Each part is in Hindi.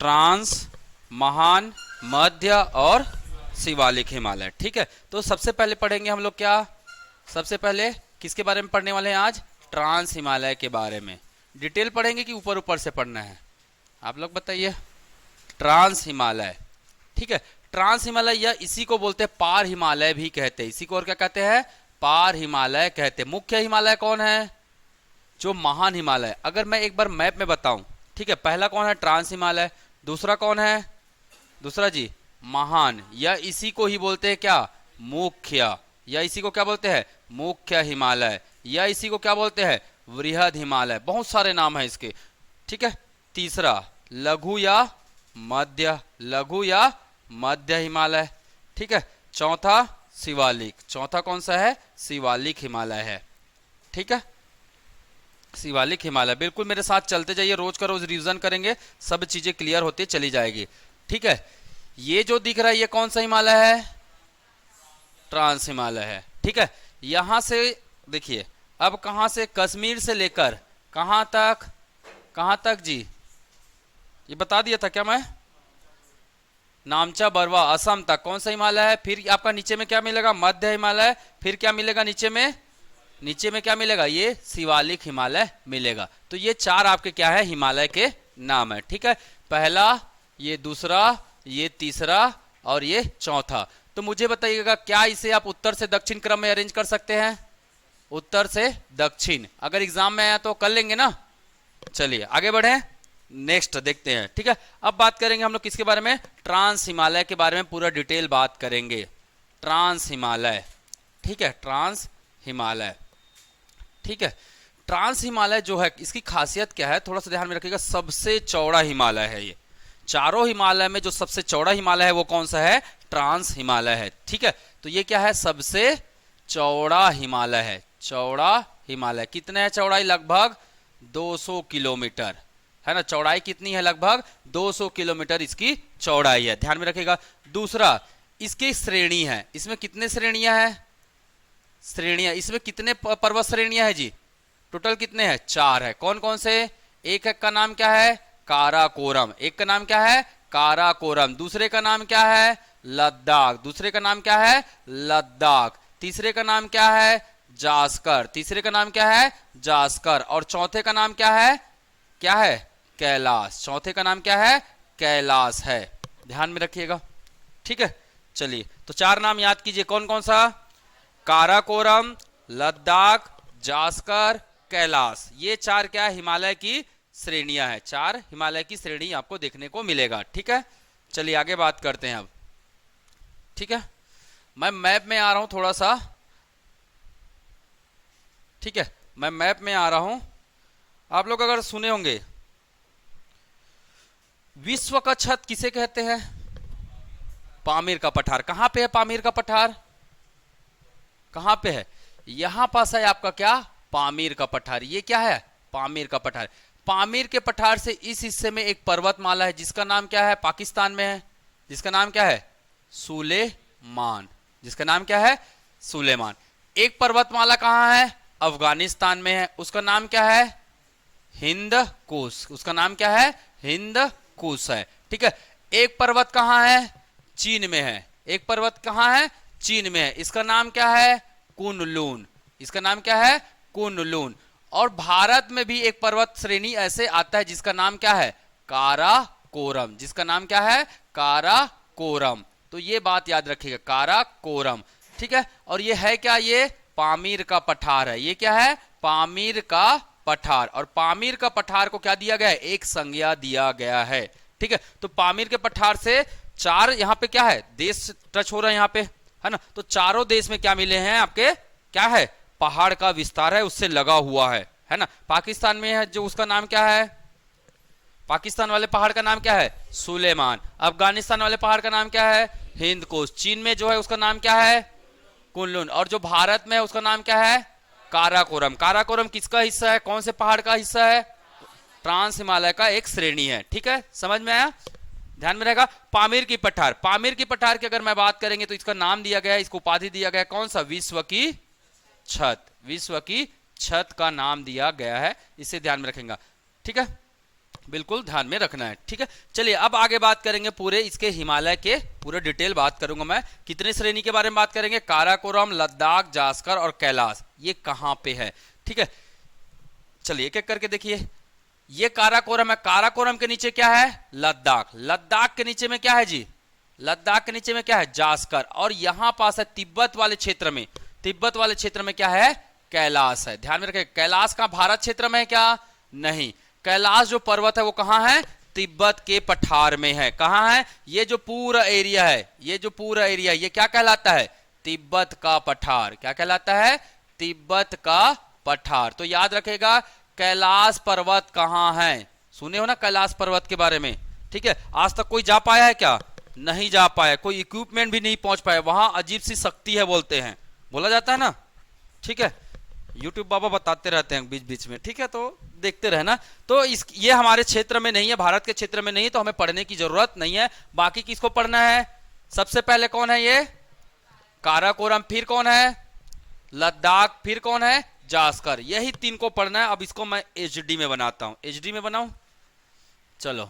ट्रांस, महान, मध्य और शिवालिक हिमालय। ठीक है, तो सबसे पहले पढ़ेंगे हम लोग क्या, सबसे पहले किसके बारे में पढ़ने वाले हैं आज? ट्रांस हिमालय के बारे में। डिटेल पढ़ेंगे कि ऊपर ऊपर से पढ़ना है, आप लोग बताइए। ट्रांस हिमालय, ठीक है। ट्रांस हिमालय या इसी को बोलते हैं पार हिमालय भी कहते हैं, इसी को और क्या कहते हैं? पार हिमालय कहते हैं। मुख्य हिमालय कौन है? जो महान हिमालय। अगर मैं एक बार मैप में बताऊं, ठीक है, पहला कौन है? ट्रांस हिमालय। दूसरा कौन है? दूसरा जी महान, या इसी को ही बोलते हैं क्या? मुख्य, या इसी को क्या बोलते हैं? मुख्य हिमालय, या इसी को क्या बोलते हैं? वृहद हिमालय। बहुत सारे नाम है इसके, ठीक है। तीसरा लघु या मध्य, लघु या मध्य हिमालय, ठीक है। चौथा शिवालिक, चौथा कौन सा है? शिवालिक हिमालय है, ठीक है। शिवालिक हिमालय, बिल्कुल मेरे साथ चलते जाइए, रोज का रोज रिवीजन करेंगे, सब चीजें क्लियर होती चली जाएगी, ठीक है। ये जो दिख रहा है ये कौन सा हिमालय है? ट्रांस हिमालय है, ठीक है। यहां से देखिए, अब कहां से? कश्मीर से लेकर कहां तक? कहां तक जी? ये बता दिया था क्या मैं? नामचा बरवा असम तक कौन सा हिमालय है? फिर आपका नीचे में क्या मिलेगा? मध्य हिमालय। फिर क्या मिलेगा नीचे में? नीचे में क्या मिलेगा? ये शिवालिक हिमालय मिलेगा। तो ये चार आपके क्या है? हिमालय के नाम है, ठीक है। पहला, ये दूसरा, ये तीसरा और ये चौथा। तो मुझे बताइएगा, क्या इसे आप उत्तर से दक्षिण क्रम में अरेंज कर सकते हैं? उत्तर से दक्षिण, अगर एग्जाम में आया तो कर लेंगे ना। चलिए आगे बढ़े, नेक्स्ट देखते हैं, ठीक है। अब बात करेंगे हम लोग किसके बारे में? ट्रांस हिमालय के बारे में पूरा डिटेल बात करेंगे। ट्रांस हिमालय, ठीक है, ट्रांस हिमालय, ठीक है। ट्रांस हिमालय जो है, इसकी खासियत क्या है थोड़ा सा ध्यान में रखिएगा। सबसे चौड़ा हिमालय है ये। चारों हिमालय में जो सबसे चौड़ा हिमालय है वो कौन सा है? ट्रांस हिमालय है, ठीक है। तो ये क्या है? सबसे चौड़ा हिमालय है। चौड़ा हिमालय कितने है? चौड़ाई लगभग 200 किलोमीटर है ना। चौड़ाई कितनी है? लगभग 200 किलोमीटर इसकी चौड़ाई है, ध्यान में रखिएगा। दूसरा, इसकी श्रेणी है। इसमें कितने श्रेणियां हैं? श्रेणियां, इसमें कितने पर्वत श्रेणियां है जी? टोटल कितने हैं? 4 है। कौन कौन से? एक का नाम क्या है? काराकोरम। एक का नाम क्या है? काराकोरम। दूसरे का नाम क्या है? लद्दाख। दूसरे का नाम क्या है? लद्दाख। तीसरे का नाम क्या है? जास्कर। तीसरे का नाम क्या है? जास्कर। और चौथे का नाम क्या है? क्या है? कैलाश। चौथे का नाम क्या है? कैलाश है, ध्यान में रखिएगा, ठीक है। चलिए, तो 4 नाम याद कीजिए। कौन कौन सा? काराकोरम, लद्दाख, जास्कर, कैलाश। ये 4 क्या है? हिमालय की श्रेणियां हैं। 4 हिमालय की श्रेणी आपको देखने को मिलेगा, ठीक है। चलिए आगे बात करते हैं अब, ठीक है। मैं मैप में आ रहा हूं थोड़ा सा, ठीक है, मैं मैप में आ रहा हूं। आप लोग अगर सुने होंगे, विश्व का छत किसे कहते हैं? पामीर का पठार। कहां पे है पामीर का पठार? कहां पे है? यहां पास है आपका क्या? पामीर का पठार। ये क्या है? पामीर का पठार। पामीर के पठार से इस हिस्से में एक पर्वतमाला है जिसका नाम क्या है? पाकिस्तान में है, जिसका नाम क्या है? सुलेमान। जिसका नाम क्या है? सुलेमान। एक पर्वतमाला कहां है? अफगानिस्तान में है, उसका नाम क्या है? हिंद कुश। उसका नाम क्या है? हिंद कुश है, ठीक है। एक पर्वत कहां है? चीन में है। एक पर्वत कहां है? चीन में है, इसका नाम क्या है? कुनलुन। इसका नाम क्या है? कुनलुन। और भारत में भी एक पर्वत श्रेणी ऐसे आता है जिसका नाम क्या है? काराकोरम। जिसका नाम क्या है? काराकोरम। तो ये बात याद रखिएगा, काराकोरम, ठीक है। और ये है क्या? ये पामीर का पठार है। ये क्या है? पामीर का पठार। और पामीर का पठार को क्या दिया गया है? एक संज्ञा दिया गया है, ठीक है। तो पामीर के पठार से 4 यहां पे क्या है? देश टच हो रहा है यहां पे, है ना। तो चारों देश में क्या मिले हैं आपके? क्या है? पहाड़ का विस्तार है, उससे लगा हुआ है ना। पाकिस्तान में है जो, उसका नाम क्या है? पाकिस्तान वाले पहाड़ का नाम क्या है? सुलेमान। अफगानिस्तान वाले पहाड़ का नाम क्या है? हिंद कुश। चीन में जो है उसका नाम क्या है? कुनलुन। और जो भारत में है उसका नाम क्या है? काराकोरम। काराकोरम किसका हिस्सा है? कौन से पहाड़ का हिस्सा है? ट्रांस हिमालय का एक श्रेणी है, ठीक है। समझ में आया? ध्यान में रहेगा। पामीर की पठार। पामीर की पठार की अगर मैं बात करेंगे तो इसका नाम दिया गया है, इसको उपाधि दिया गया है, कौन सा? विश्व की छत। विश्व की छत का नाम दिया गया है, इसे ध्यान में रखेंगे, ठीक है। बिल्कुल ध्यान में रखना है, ठीक है। चलिए अब आगे बात करेंगे पूरे इसके हिमालय के पूरे डिटेल बात करूंगा मैं। कितने श्रेणी के बारे में बात करेंगे? काराकोरम, लद्दाख, जास्कर और कैलाश, ये कहां पे है, ठीक है। चलिए एक एक करके देखिए। ये काराकोरम है, काराकोरम के नीचे क्या है? लद्दाख। लद्दाख के नीचे में क्या है जी? लद्दाख के नीचे में क्या है? जास्कर। और यहां पास है तिब्बत वाले क्षेत्र में, तिब्बत वाले क्षेत्र में क्या है? कैलाश है। ध्यान में रखें, कैलाश का भारत क्षेत्र में है क्या? नहीं, कैलाश जो पर्वत है वो कहां है? तिब्बत के पठार में है। कहां है? ये जो पूरा एरिया है, ये जो पूरा एरिया है, ये क्या कहलाता है? तिब्बत का पठार। क्या कहलाता है? तिब्बत का पठार। तो याद रखेगा कैलाश पर्वत कहां है? सुने हो ना कैलाश पर्वत के बारे में, ठीक है। आज तक कोई जा पाया है क्या? नहीं जा पाया, कोई इक्विपमेंट भी नहीं पहुंच पाया। वहां अजीब सी शक्ति है बोलते हैं, बोला जाता है ना, ठीक है। यूट्यूब बाबा बताते रहते हैं बीच बीच में, ठीक है, तो देखते रहना। तो ये हमारे क्षेत्र में नहीं है, भारत के क्षेत्र में नहीं है, तो हमें पढ़ने की जरूरत नहीं है। बाकी किसको पढ़ना है? सबसे पहले कौन है? ये काराकोरम, फिर कौन है? लद्दाख, फिर कौन है? जास्कर। यही तीन को पढ़ना है। अब इसको मैं एचडी में बनाता हूं, एचडी में बनाऊं, चलो।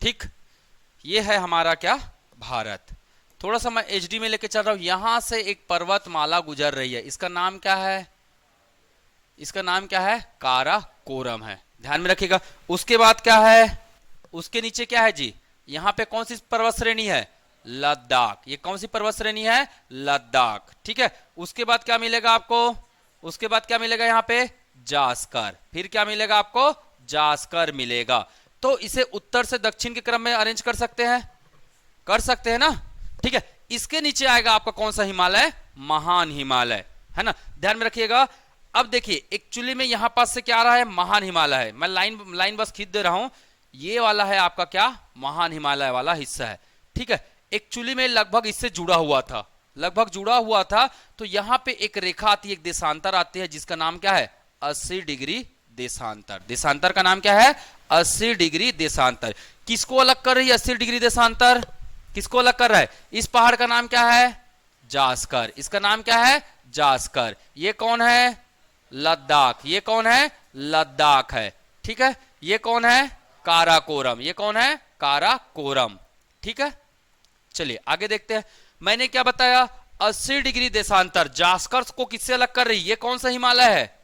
ठीक, ये है हमारा क्या? भारत। थोड़ा सा मैं एचडी में लेके चल रहा हूं। यहां से एक पर्वतमाला गुजर रही है, इसका नाम क्या है? इसका नाम क्या है? काराकोरम है। ध्यान में रखिएगा। उसके बाद क्या है? उसके नीचे क्या है जी? यहां पे कौन सी पर्वत श्रेणी है? लद्दाख। ये कौन सी पर्वत श्रेणी है? लद्दाख, ठीक है। उसके बाद क्या मिलेगा आपको? उसके बाद क्या मिलेगा? यहां पे जास्कर। फिर क्या मिलेगा आपको? जास्कर मिलेगा। तो इसे उत्तर से दक्षिण के क्रम में अरेंज कर सकते हैं, कर सकते हैं ना, ठीक है। इसके नीचे आएगा आपका कौन सा हिमालय? महान हिमालय, है ना। ध्यान में रखिएगा। अब देखिए एक्चुअली में यहां पास से क्या आ रहा है? महान हिमालय है। मैं लाइन बस खींच दे रहा हूं। ये वाला है आपका क्या? महान हिमालय वाला हिस्सा है, ठीक है। एक्चुअली में लगभग इससे जुड़ा हुआ था, लगभग जुड़ा हुआ था। तो यहां पे एक रेखा आती है, एक देशांतर आती है, जिसका नाम क्या है? 80 डिग्री देशांतर। देशांतर का नाम क्या है? 80 डिग्री देशांतर। किसको अलग कर रही है 80 डिग्री देशांतर? किसको अलग कर रहा है? इस पहाड़ का नाम क्या है? जास्कर। इसका नाम क्या है? जास्कर। ये कौन है? लद्दाख। ये कौन है? लद्दाख है, ठीक है। ये कौन है? काराकोरम। ये कौन है? काराकोरम, ठीक है। चलिए आगे देखते हैं। मैंने क्या बताया? 80 डिग्री देशांतर। जास्कर को किससे अलग कर रही? ये कौन सा हिमालय है?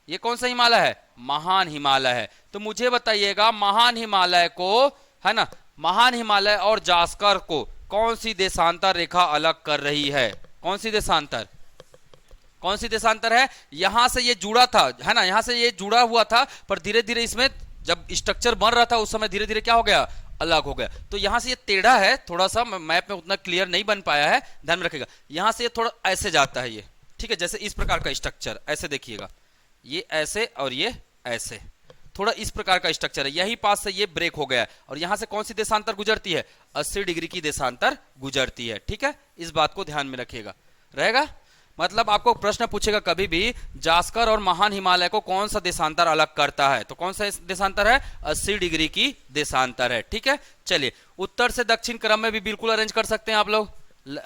ये कौन सा हिमालय है? महान हिमालय है। तो मुझे बताइएगा महान हिमालय को, है ना, महान हिमालय और जास्कर को कौन सी देशांतर रेखा अलग कर रही है? कौन सी देशांतर? कौन सी देशांतर है? यहां से ये जुड़ा था, है ना, यहां से ये जुड़ा हुआ था, पर धीरे धीरे इसमें जब स्ट्रक्चर बन रहा था उस समय धीरे धीरे क्या हो गया? अलग हो गया। तो यहां से ये टेढ़ा है, थोड़ा सा मैप में उतना क्लियर नहीं बन पाया है, ध्यान में रखिएगा। यहां से ये थोड़ा ऐसे जाता है, ये ठीक है, जैसे इस प्रकार का स्ट्रक्चर, ऐसे देखिएगा, ये ऐसे और ये ऐसे, थोड़ा इस प्रकार का स्ट्रक्चर है। यही पास से ये ब्रेक हो गया है और यहां से कौन सी देशांतर गुजरती है? 80 डिग्री की देशांतर गुजरती है, ठीक है। इस बात को ध्यान में रखिएगा, रहेगा। मतलब आपको प्रश्न पूछेगा कभी भी, जास्कर और महान हिमालय को कौन सा देशांतर अलग करता है? तो कौन सा देशांतर है? 80 डिग्री की देशांतर है, ठीक है। चलिए उत्तर से दक्षिण क्रम में भी बिल्कुल अरेंज कर सकते हैं आप लोग,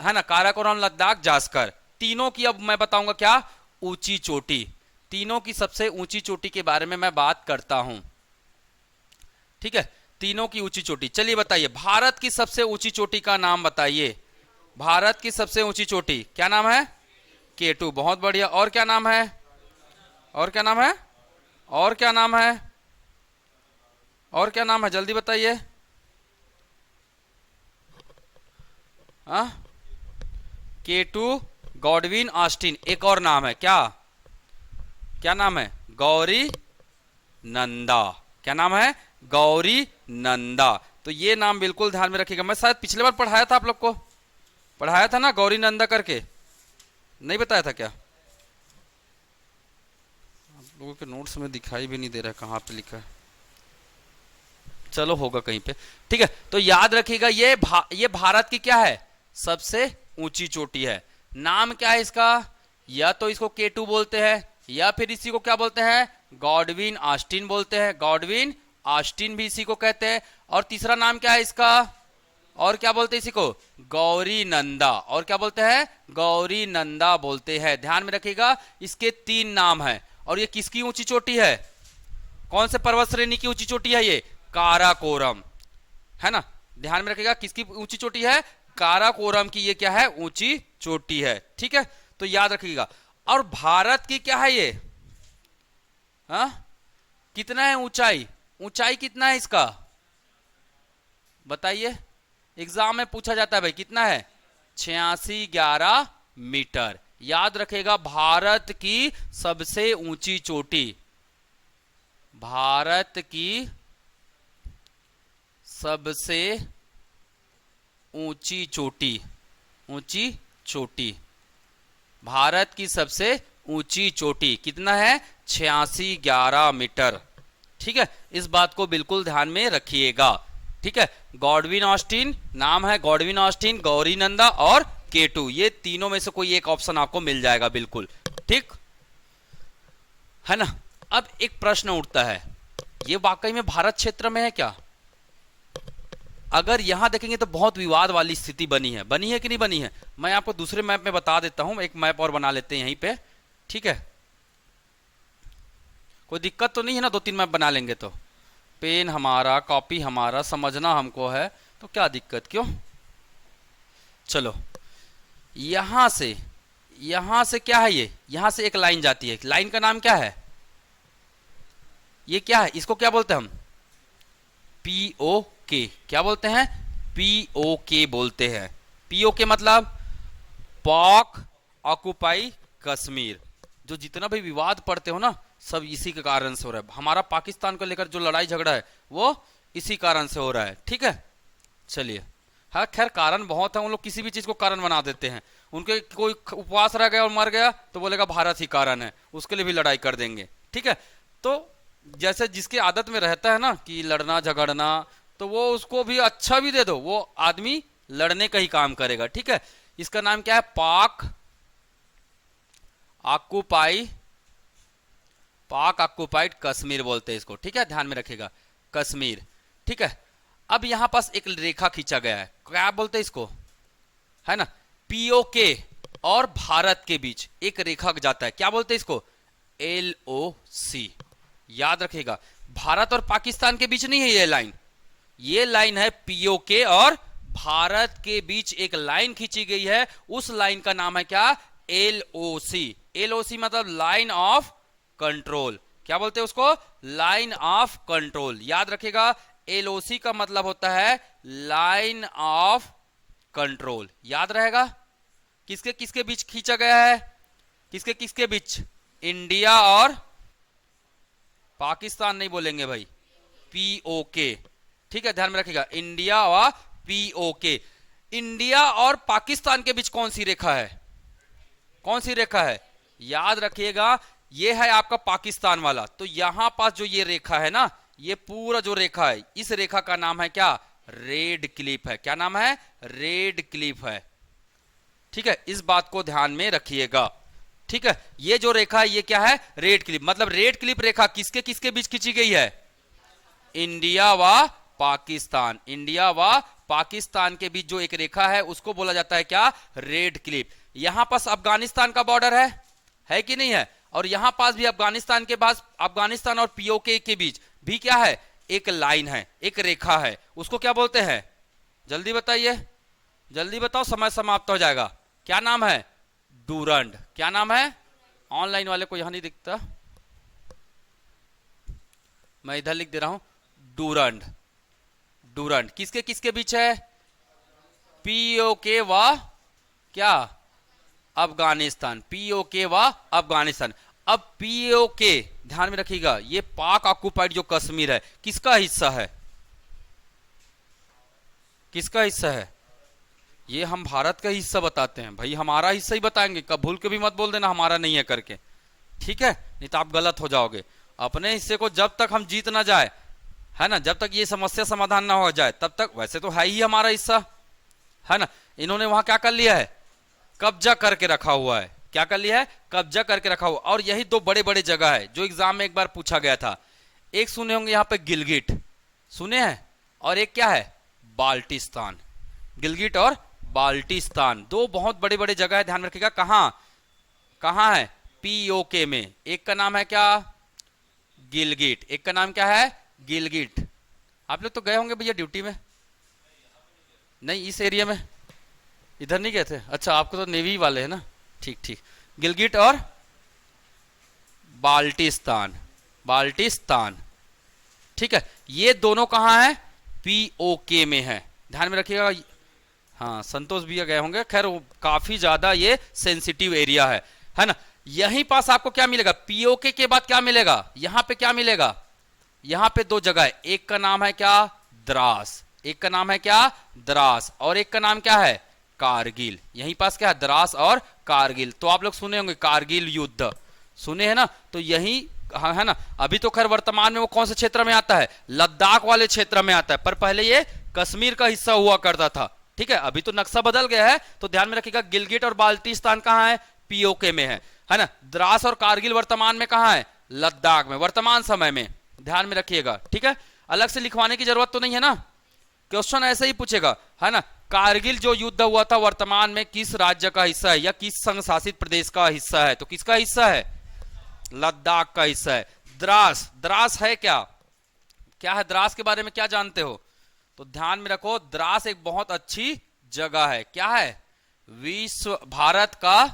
है ना। काराकोरम, लद्दाख, जास्कर, तीनों की अब मैं बताऊंगा क्या? ऊंची चोटी। तीनों की सबसे ऊंची चोटी के बारे में मैं बात करता हूं, ठीक है। तीनों की ऊंची चोटी। चलिए बताइए भारत की सबसे ऊंची चोटी का नाम बताइए। भारत की सबसे ऊंची चोटी क्या नाम है? K2। बहुत बढ़िया। और क्या नाम है? और क्या नाम है? और क्या नाम है? और क्या नाम है? जल्दी बताइए। K2 Godwin Austen. एक और नाम है, क्या क्या नाम है? गौरी नंदा। क्या नाम है? गौरी नंदा। तो ये नाम बिल्कुल ध्यान में रखिएगा। मैं शायद पिछले बार पढ़ाया था, आप लोग को पढ़ाया था ना, गौरी नंदा करके, नहीं बताया था क्या? आप लोगों के नोट्स में दिखाई भी नहीं दे रहा है कहाँ पे लिखा है, चलो होगा कहीं पे, ठीक है। तो याद रखिएगा ये भारत की क्या है? सबसे ऊंची चोटी है। नाम क्या है इसका? या तो इसको K2 बोलते हैं या फिर इसी को क्या बोलते हैं? गॉडविन ऑस्टिन बोलते हैं, गॉडविन ऑस्टिन भी इसी को कहते हैं। और तीसरा नाम क्या है इसका, और क्या बोलते हैं इसी को, गौरी नंदा। और क्या बोलते हैं, गौरी नंदा बोलते हैं। ध्यान में रखिएगा, इसके 3 नाम हैं। और ये किसकी ऊंची चोटी है, कौन से पर्वत श्रेणी की ऊंची चोटी है, ये काराकोरम है ना। ध्यान में रखिएगा, किसकी ऊंची चोटी है, काराकोरम की ये क्या है, ऊंची चोटी है। ठीक है, तो याद रखिएगा। और भारत की क्या है ये, हाँ कितना है ऊंचाई, ऊंचाई कितना है इसका बताइए, एग्जाम में पूछा जाता है भाई, कितना है, 8611 मीटर। याद रखेगा, भारत की सबसे ऊंची चोटी, भारत की सबसे ऊंची चोटी, ऊंची चोटी, भारत की सबसे ऊंची चोटी कितना है, 8611 मीटर। ठीक है, इस बात को बिल्कुल ध्यान में रखिएगा। ठीक है, गॉडविन ऑस्टिन नाम है, गॉडविन ऑस्टिन, गौरी नंदा और K2, ये तीनों में से कोई एक ऑप्शन आपको मिल जाएगा बिल्कुल। ठीक है ना। अब एक प्रश्न उठता है, ये वाकई में भारत क्षेत्र में है क्या। अगर यहां देखेंगे तो बहुत विवाद वाली स्थिति बनी है कि नहीं बनी है। मैं आपको दूसरे मैप में बता देता हूं, एक मैप और बना लेते हैं यहीं पे। ठीक है, कोई दिक्कत तो नहीं है ना, 2-3 मैप बना लेंगे तो। पेन हमारा, कॉपी हमारा, समझना हमको है, तो क्या दिक्कत क्यों। चलो, यहां से क्या है, ये यहां से एक लाइन जाती है, लाइन का नाम क्या है, ये क्या है, इसको क्या बोलते हैं हम, POK। क्या बोलते हैं, POK बोलते हैं। POK मतलब पाक ऑक्युपाई कश्मीर। जो जितना भी विवाद पढ़ते हो ना, सब इसी के कारण से हो रहा है। हमारा पाकिस्तान को लेकर जो लड़ाई झगड़ा है वो इसी कारण से हो रहा है। ठीक है, चलिए, हाँ खैर कारण बहुत है, उन लोग किसी भी चीज को कारण बना देते हैं। उनके कोई उपवास रह गया और मर गया तो बोलेगा भारत ही कारण है, उसके लिए भी लड़ाई कर देंगे। ठीक है, तो जैसे जिसके आदत में रहता है ना कि लड़ना झगड़ना, तो वो उसको भी अच्छा भी दे दो, वो आदमी लड़ने का ही काम करेगा। ठीक है, इसका नाम क्या है, पाक ऑक्युपाइड कश्मीर बोलते हैं इसको। ठीक है, ध्यान में रखिएगा, कश्मीर। ठीक है, अब यहां पास एक रेखा खींचा गया है, क्या बोलते हैं इसको, है ना, POK और भारत के बीच एक रेखा जाता है, क्या बोलते हैं इसको, LOC। याद रखिएगा, भारत और पाकिस्तान के बीच नहीं है ये लाइन, ये लाइन है POK और भारत के बीच एक लाइन खींची गई है, उस लाइन का नाम है क्या, LOC। LOC मतलब लाइन ऑफ कंट्रोल। क्या बोलते हैं उसको, लाइन ऑफ कंट्रोल। याद रखिएगा, LOC का मतलब होता है लाइन ऑफ कंट्रोल। याद रहेगा, किसके किसके बीच खींचा गया है, किसके किसके बीच, इंडिया और पाकिस्तान नहीं बोलेंगे भाई, POK। ठीक है, ध्यान में रखिएगा, इंडिया और POK। इंडिया और पाकिस्तान के बीच कौन सी रेखा है, कौन सी रेखा है, याद रखिएगा, ये है आपका पाकिस्तान वाला। तो यहां पास जो ये रेखा है ना, ये पूरा जो रेखा है, इस रेखा का नाम है क्या, रेड क्लिफ है। क्या नाम है, रेड क्लिफ है। ठीक है, इस बात को ध्यान में रखिएगा। ठीक है, ये जो रेखा है ये क्या है, रेड क्लिफ। मतलब रेड क्लिफ रेखा किसके किसके बीच खींची गई है, इंडिया व पाकिस्तान। इंडिया व पाकिस्तान के बीच जो एक रेखा है उसको बोला जाता है क्या, रेड क्लिफ। यहां पास अफगानिस्तान का बॉर्डर है कि नहीं है, और यहां पास भी अफगानिस्तान के पास, अफगानिस्तान और POK के बीच भी क्या है, एक लाइन है, एक रेखा है, उसको क्या बोलते हैं, जल्दी बताइए, जल्दी बताओ, समय समाप्त हो जाएगा। क्या नाम है, डूरंड। क्या नाम है, ऑनलाइन वाले को यहां नहीं दिखता, मैं इधर लिख दे रहा हूं, डूरंड। डूरंड किसके किसके बीच है, POK व क्या, अफगानिस्तान। POK व अफगानिस्तान। अब POK ध्यान में रखिएगा, ये पाक ऑक्युपाइड जो कश्मीर है किसका हिस्सा है, किसका हिस्सा है, ये हम भारत का हिस्सा बताते हैं भाई, हमारा हिस्सा ही बताएंगे, कब भूल के भी मत बोल देना हमारा नहीं है करके। ठीक है, नहीं तो आप गलत हो जाओगे। अपने हिस्से को जब तक हम जीत ना जाए, है ना, जब तक ये समस्या समाधान ना हो जाए तब तक, वैसे तो है ही हमारा हिस्सा, है ना। इन्होंने वहां क्या कर लिया है, कब्जा करके रखा हुआ है। क्या कर लिया है, कब्जा करके रखा हुआ। और यही 2 बड़े बड़े जगह है जो एग्जाम में एक बार पूछा गया था, एक सुने होंगे यहाँ पे गिलगिट, सुने हैं, और एक क्या है, बाल्टिस्तान। गिलगिट और बाल्टिस्तान दो बहुत बड़े बड़े जगह है, ध्यान रखिएगा। कहाँ कहाँ है, पीओके में। एक का नाम है क्या, गिलगिट, एक का नाम क्या है, गिलगिट। आप लोग तो गए होंगे भैया ड्यूटी में, नहीं इस एरिया में, इधर नहीं गए थे, अच्छा आपको तो नेवी वाले हैं ना, ठीक ठीक। गिलगिट और बाल्टिस्तान, बाल्टिस्तान, ठीक है, ये दोनों कहाँ है, पीओके में है, ध्यान में रखिएगा। हाँ संतोष भैया गए होंगे, खैर वो काफी ज्यादा ये सेंसिटिव एरिया है ना। यहीं पास आपको क्या मिलेगा, पीओके के बाद क्या मिलेगा, यहां पे क्या मिलेगा, यहां पे दो जगह है, एक का नाम है क्या, द्रास, एक का नाम है क्या, द्रास, और एक का नाम क्या है, कारगिल। यहीं पास क्या है, द्रास और कारगिल। तो आप लोग सुने होंगे कारगिल युद्ध, सुने हैं ना, तो यही हाँ है ना। अभी तो खैर वर्तमान में वो कौन से क्षेत्र में आता है, लद्दाख वाले क्षेत्र में आता है, पर पहले ये कश्मीर का हिस्सा हुआ करता था, ठीक है। अभी तो नक्शा बदल गया है, तो ध्यान में रखिएगा गिलगिट और बाल्टिस्तान कहाँ है, पीओके में है ना। द्रास और कारगिल वर्तमान में कहाँ है, लद्दाख में, वर्तमान समय में, ध्यान में रखिएगा, ठीक है। अलग से लिखवाने की जरूरत तो नहीं है ना, क्वेश्चन ऐसे ही पूछेगा, है ना। कारगिल जो युद्ध हुआ था वर्तमान में किस राज्य का हिस्सा है, या किस संघ शासित प्रदेश का हिस्सा है, तो किसका हिस्सा है, लद्दाख का हिस्सा है। द्रास, द्रास है क्या, क्या है द्रास के बारे में क्या जानते हो, तो ध्यान में रखो द्रास एक बहुत अच्छी जगह है, क्या है, विश्व भारत का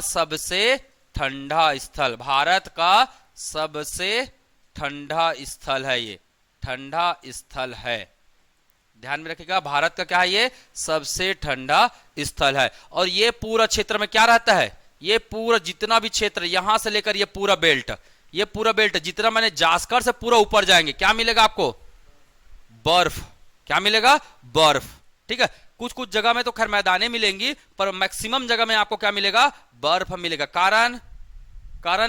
सबसे ठंडा स्थल, भारत का सबसे ठंडा स्थल है, ये ठंडा स्थल है, ध्यान में रखिएगा। भारत का क्या है, ये सबसे ठंडा स्थल है। और ये पूरा क्षेत्र में क्या रहता है, ये पूरा जितना भी क्षेत्र यहां से लेकर ये पूरा बेल्ट, ये पूरा बेल्ट जितना, मैंने जास्कर से पूरा ऊपर जाएंगे, क्या मिलेगा आपको, बर्फ, क्या मिलेगा, बर्फ, ठीक है। कुछ कुछ जगह में तो खैर मैदानें मिलेंगी, पर मैक्सिमम जगह में आपको क्या मिलेगा, बर्फ मिलेगा। कारण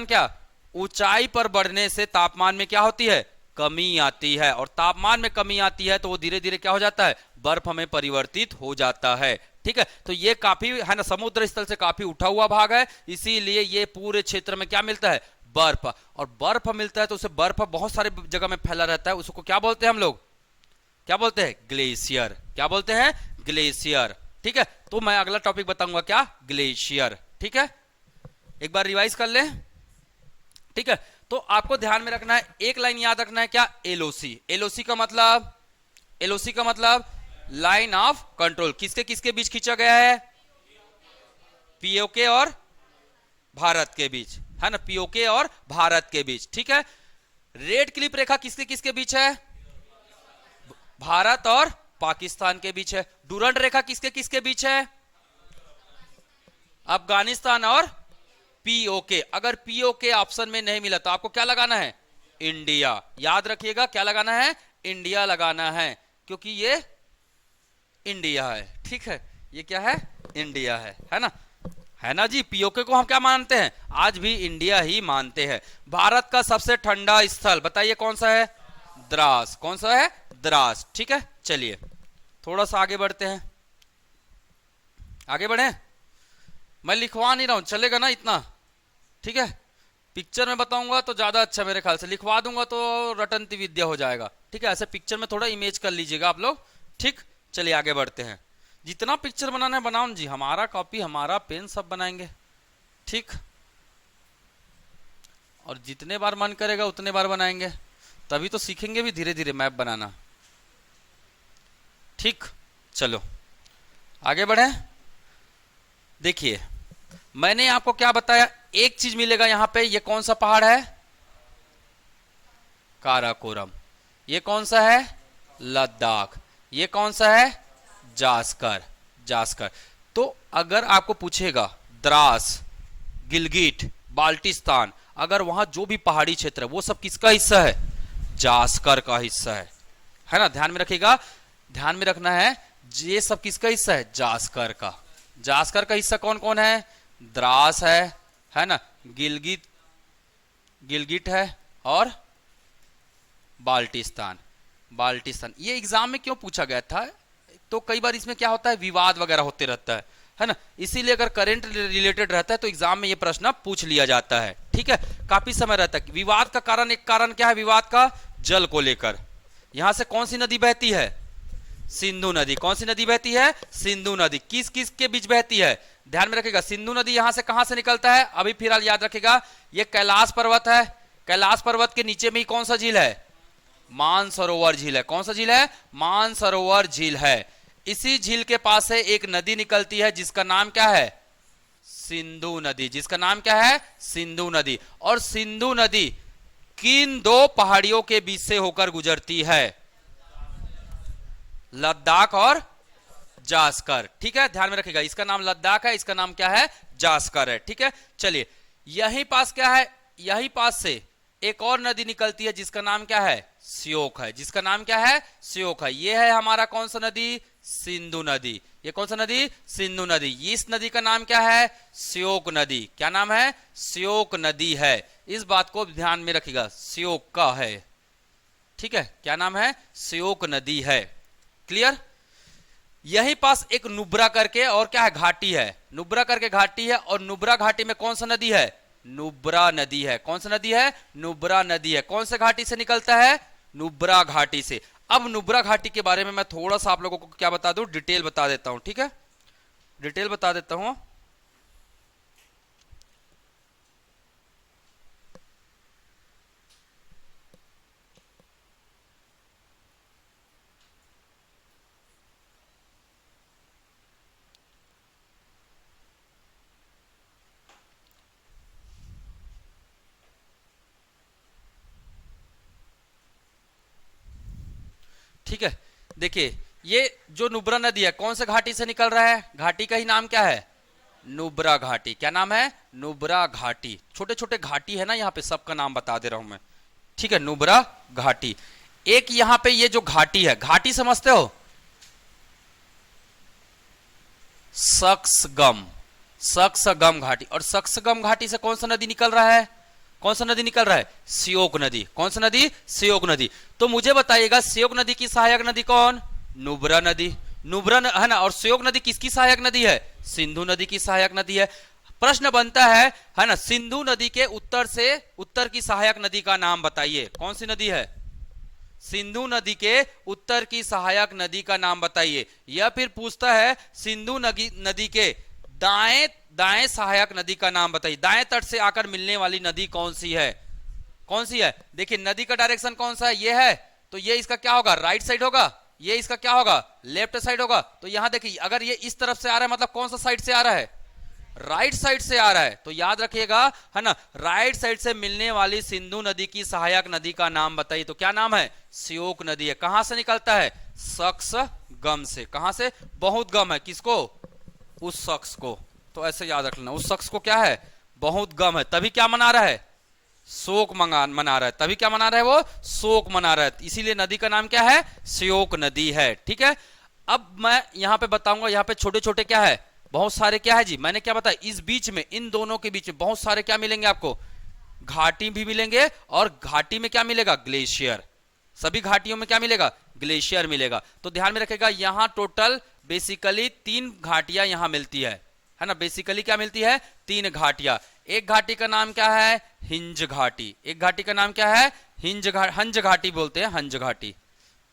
क्या, ऊंचाई पर बढ़ने से तापमान में क्या होती है, कमी आती है, और तापमान में कमी आती है तो वो धीरे धीरे क्या हो जाता है, बर्फ में परिवर्तित हो जाता है, ठीक है। तो ये काफी है ना, समुद्र स्थल से काफी उठा हुआ भाग है, इसीलिए ये पूरे क्षेत्र में क्या मिलता है, बर्फ, और बर्फ मिलता है तो उसे बर्फ बहुत सारे जगह में फैला रहता है, उसको क्या बोलते हैं हम लोग, क्या बोलते हैं, ग्लेशियर, क्या बोलते हैं, ग्लेशियर, ठीक है। तो मैं अगला टॉपिक बताऊंगा क्या, ग्लेशियर, ठीक है। एक बार रिवाइज कर ले, ठीक है। तो आपको ध्यान में रखना है, एक लाइन याद रखना है, क्या, एलओसी, एलओसी का मतलब, एलओसी का मतलब लाइन ऑफ कंट्रोल, किसके किसके बीच खींचा गया है, पीओके और भारत के बीच, है ना, पीओके और भारत के बीच, ठीक है। रेड क्लिप रेखा किसके किसके बीच है, भारत और पाकिस्तान के बीच है। डूरंड रेखा किसके किसके बीच है, अफगानिस्तान और पीओके। अगर पीओके ऑप्शन में नहीं मिला तो आपको क्या लगाना है, इंडिया, याद रखिएगा क्या लगाना है, इंडिया लगाना है, क्योंकि ये इंडिया है, ठीक है, ये क्या है, इंडिया है ना जी। पीओके को हम क्या मानते हैं, आज भी इंडिया ही मानते हैं। भारत का सबसे ठंडा स्थल बताइए कौन सा है, द्रास, कौन सा है, द्रास, ठीक है। चलिए थोड़ा सा आगे बढ़ते हैं, आगे बढ़े, मैं लिखवा नहीं रहा हूं, चलेगा ना इतना, ठीक है। पिक्चर में बताऊंगा तो ज्यादा अच्छा, मेरे ख्याल से लिखवा दूंगा तो रटंती विद्या हो जाएगा, ठीक है। ऐसे पिक्चर में थोड़ा इमेज कर लीजिएगा आप लोग, ठीक। चलिए आगे बढ़ते हैं, जितना पिक्चर बनाना है बनाओ जी, हमारा कॉपी हमारा पेन सब बनाएंगे, ठीक। और जितने बार मन करेगा उतने बार बनाएंगे, तभी तो सीखेंगे भी धीरे धीरे मैप बनाना, ठीक। चलो आगे बढ़े, देखिए मैंने आपको क्या बताया, एक चीज मिलेगा यहां पे, ये कौन सा पहाड़ है, काराकोरम, ये कौन सा है, लद्दाख, ये कौन सा है, जास्कर, जास्कर। तो अगर आपको पूछेगा द्रास, गिलगिट, बाल्टिस्तान, अगर वहां जो भी पहाड़ी क्षेत्र है वो सब किसका हिस्सा है, जास्कर का हिस्सा है ना। ध्यान में रखिएगा, ध्यान में रखना है, ये सब किसका हिस्सा है, जास्कर का। जास्कर का हिस्सा कौन कौन है, द्रास है ना, गिलगिट है और बाल्टिस्तान, बाल्टिस्तान। ये एग्जाम में क्यों पूछा गया था, तो कई बार इसमें क्या होता है, विवाद वगैरह होते रहता है ना। इसीलिए अगर करंट रिलेटेड रहता है तो एग्जाम में ये प्रश्न पूछ लिया जाता है, ठीक है, काफी समय रहता है। विवाद का कारण, एक कारण क्या है विवाद का? जल को लेकर। यहां से कौन सी नदी बहती है? सिंधु नदी। कौन सी नदी बहती है? सिंधु नदी। किस किस के बीच बहती है? ध्यान में रखिएगा, सिंधु नदी यहां से कहां से निकलता है? अभी फिलहाल याद रखिएगा, ये कैलाश पर्वत है। कैलाश पर्वत के नीचे में ही कौन सा झील है? मानसरोवर झील है। कौन सा झील है? मानसरोवर झील है। इसी झील के पास से एक नदी निकलती है जिसका नाम क्या है? सिंधु नदी। जिसका नाम क्या है? सिंधु नदी। और सिंधु नदी किन दो पहाड़ियों के बीच से होकर गुजरती है? लद्दाख और जास्कर, ठीक है, ध्यान में रखिएगा। इसका नाम लद्दाख है, इसका नाम क्या है? जास्कर है, ठीक है। चलिए, यहीं पास क्या है? यहीं पास से एक और नदी निकलती है जिसका नाम क्या है? श्योक है। जिसका नाम क्या है? श्योक है। यह है हमारा कौन सा नदी? सिंधु नदी। ये कौन सा नदी? सिंधु नदी। इस नदी का नाम क्या है? श्योक नदी। क्या नाम है? श्योक नदी है। इस बात को ध्यान में रखिएगा, श्योक का है, ठीक है। क्या नाम है? श्योक नदी है। क्लियर? यहीं पास एक नुब्रा करके और क्या है? घाटी है। नुब्रा करके घाटी है, और नुब्रा घाटी में कौन सा नदी है? नुब्रा नदी है। कौन सा नदी है? नुब्रा नदी है। कौन से घाटी से निकलता है? नुब्रा घाटी से। अब नुब्रा घाटी के बारे में मैं थोड़ा सा आप लोगों को क्या बता दूं, डिटेल बता देता हूं, ठीक है, डिटेल बता देता हूं। ठीक है, देखिए, ये जो नुब्रा नदी है कौन से घाटी से निकल रहा है? घाटी का ही नाम क्या है? नुब्रा घाटी। क्या नाम है? नुब्रा घाटी। छोटे छोटे घाटी है ना यहाँ पे, सबका नाम बता दे रहा हूं मैं, ठीक है। नुब्रा घाटी। एक यहाँ पे ये जो घाटी है, घाटी समझते हो? सक्सगम। सक्सगम घाटी। और सक्सगम घाटी से कौन सा नदी निकल रहा है? कौन सा नदी निकल रहा है? श्योक नदी। कौन सा नदी? श्योक नदी। तो मुझे बताइएगा, श्योक नदी की सहायक नदी कौन? नुब्रा नदी। नुब्रा है ना। और श्योक नदी किसकी सहायक नदी है? सिंधु नदी की सहायक नदी है। प्रश्न बनता है ना, सिंधु नदी के उत्तर से, उत्तर की सहायक नदी का नाम बताइए। कौन सी नदी है? सिंधु नदी के उत्तर की सहायक नदी का नाम बताइए। यह फिर पूछता है, सिंधु नदी के दाएं दाएं सहायक नदी का नाम बताइए। दाएं तट से आकर मिलने वाली नदी कौन सी है? कौन सी है? देखिए, नदी का डायरेक्शन कौन सा है? ये है, तो ये इसका क्या होगा? राइट साइड होगा। ये इसका क्या होगा? लेफ्ट साइड होगा। तो यहां देखिए, अगर ये इस तरफ से आ रहा है मतलब कौन सा साइड से आ रहा है? राइट साइड से आ रहा है। तो याद रखिएगा, है ना, राइट साइड से मिलने वाली सिंधु नदी की सहायक नदी का नाम बताइए। तो क्या नाम है? श्योक नदी है। कहां से निकलता है? सक्सगम से। कहां से? बहुत गम है। किसको? उस शख्स को। तो ऐसे याद रख लेना, उस शख्स को क्या है? बहुत गम है, तभी क्या मना रहा है? शोक मना रहा है। तभी क्या मना रहा है? वो शोक मना रहा है। इसीलिए नदी का नाम क्या है? श्योक नदी है, ठीक है। अब मैं यहां पे बताऊंगा, यहां पे छोटे छोटे क्या है? बहुत सारे क्या है जी, मैंने क्या बताया, इस बीच में, इन दोनों के बीच में बहुत सारे क्या मिलेंगे आपको? घाटी भी मिलेंगे, और घाटी में क्या मिलेगा? ग्लेशियर। सभी घाटियों में क्या मिलेगा? ग्लेशियर मिलेगा। तो ध्यान में रखेगा, यहां टोटल बेसिकली 3 घाटियां यहां मिलती है ना। बेसिकली क्या मिलती है? 3 घाटियां। एक घाटी का नाम क्या है? हिंज घाटी। एक घाटी का नाम क्या है? हंज घाटी बोलते हैं, हंज घाटी,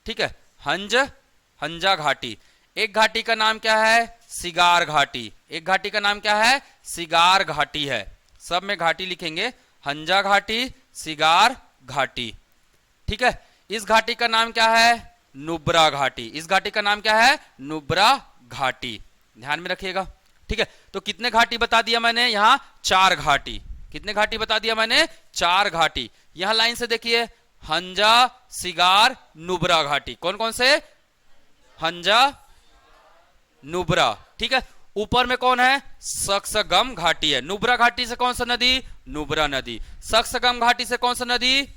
ठीक है, हंजा घाटी। एक घाटी का नाम क्या है? सिगार घाटी। एक घाटी का नाम क्या है? सिगार घाटी है। सब में घाटी लिखेंगे, हंजा घाटी, सिगार घाटी, ठीक है। इस घाटी का नाम क्या है? नुब्रा घाटी। इस घाटी का नाम क्या है? नुब्रा घाटी। ध्यान में रखिएगा, ठीक है। तो कितने घाटी बता दिया मैंने? यहां 4 घाटी। कितने घाटी बता दिया मैंने? 4 घाटी। यहां लाइन से देखिए, हंजा, सिगार, नुब्रा घाटी। कौन कौन से? हंजा, नुब्रा, ठीक है। ऊपर में कौन है? सक्सगम घाटी है। नुब्रा घाटी से कौन सा नदी? नुब्रा नदी। सक्सगम घाटी से कौन सा नदी?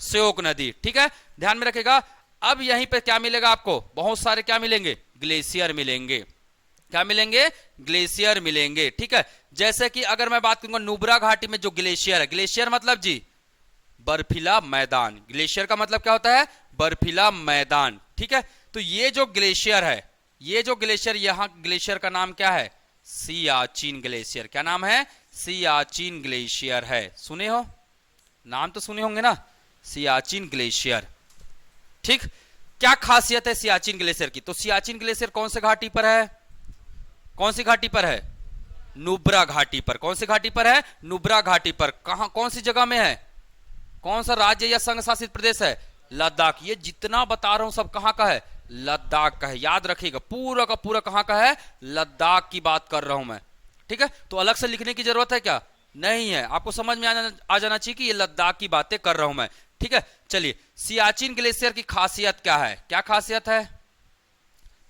श्योक नदी, ठीक है। ध्यान में रखेगा। अब यहीं पे क्या मिलेगा आपको? बहुत सारे क्या मिलेंगे? ग्लेशियर मिलेंगे। क्या मिलेंगे? ग्लेशियर मिलेंगे, ठीक है। जैसे कि अगर मैं बात करूंगा नुब्रा घाटी में जो ग्लेशियर है, ग्लेशियर मतलब जी बर्फीला मैदान। ग्लेशियर का मतलब क्या होता है? बर्फीला मैदान, ठीक है। तो ये जो ग्लेशियर है, ये जो ग्लेशियर, यहां ग्लेशियर का नाम क्या है? सियाचिन ग्लेशियर। क्या नाम है? सियाचिन ग्लेशियर है। सुने हो? नाम तो सुने होंगे ना, सियाचिन ग्लेशियर। ठीक, क्या खासियत है सियाचिन ग्लेशियर की? तो सियाचिन ग्लेशियर कौन से घाटी पर है? कौन सी घाटी पर है? नुब्रा घाटी पर। कौन सी घाटी पर है? नुब्रा घाटी पर। कहां, कौन सी जगह में है? कौन सा राज्य या संघ शासित प्रदेश है? लद्दाख। ये जितना बता रहा हूं सब कहां का है? लद्दाख का है। याद रखिएगा, पूरा का पूरा कहां का है? लद्दाख की बात कर रहा हूं मैं। ठीक है, तो अलग से लिखने की जरूरत है क्या? नहीं है। आपको समझ में आ जाना चाहिए कि ये लद्दाख की बातें कर रहा हूं मैं। ठीक है, चलिए, सियाचिन ग्लेशियर की खासियत क्या है? क्या खासियत है?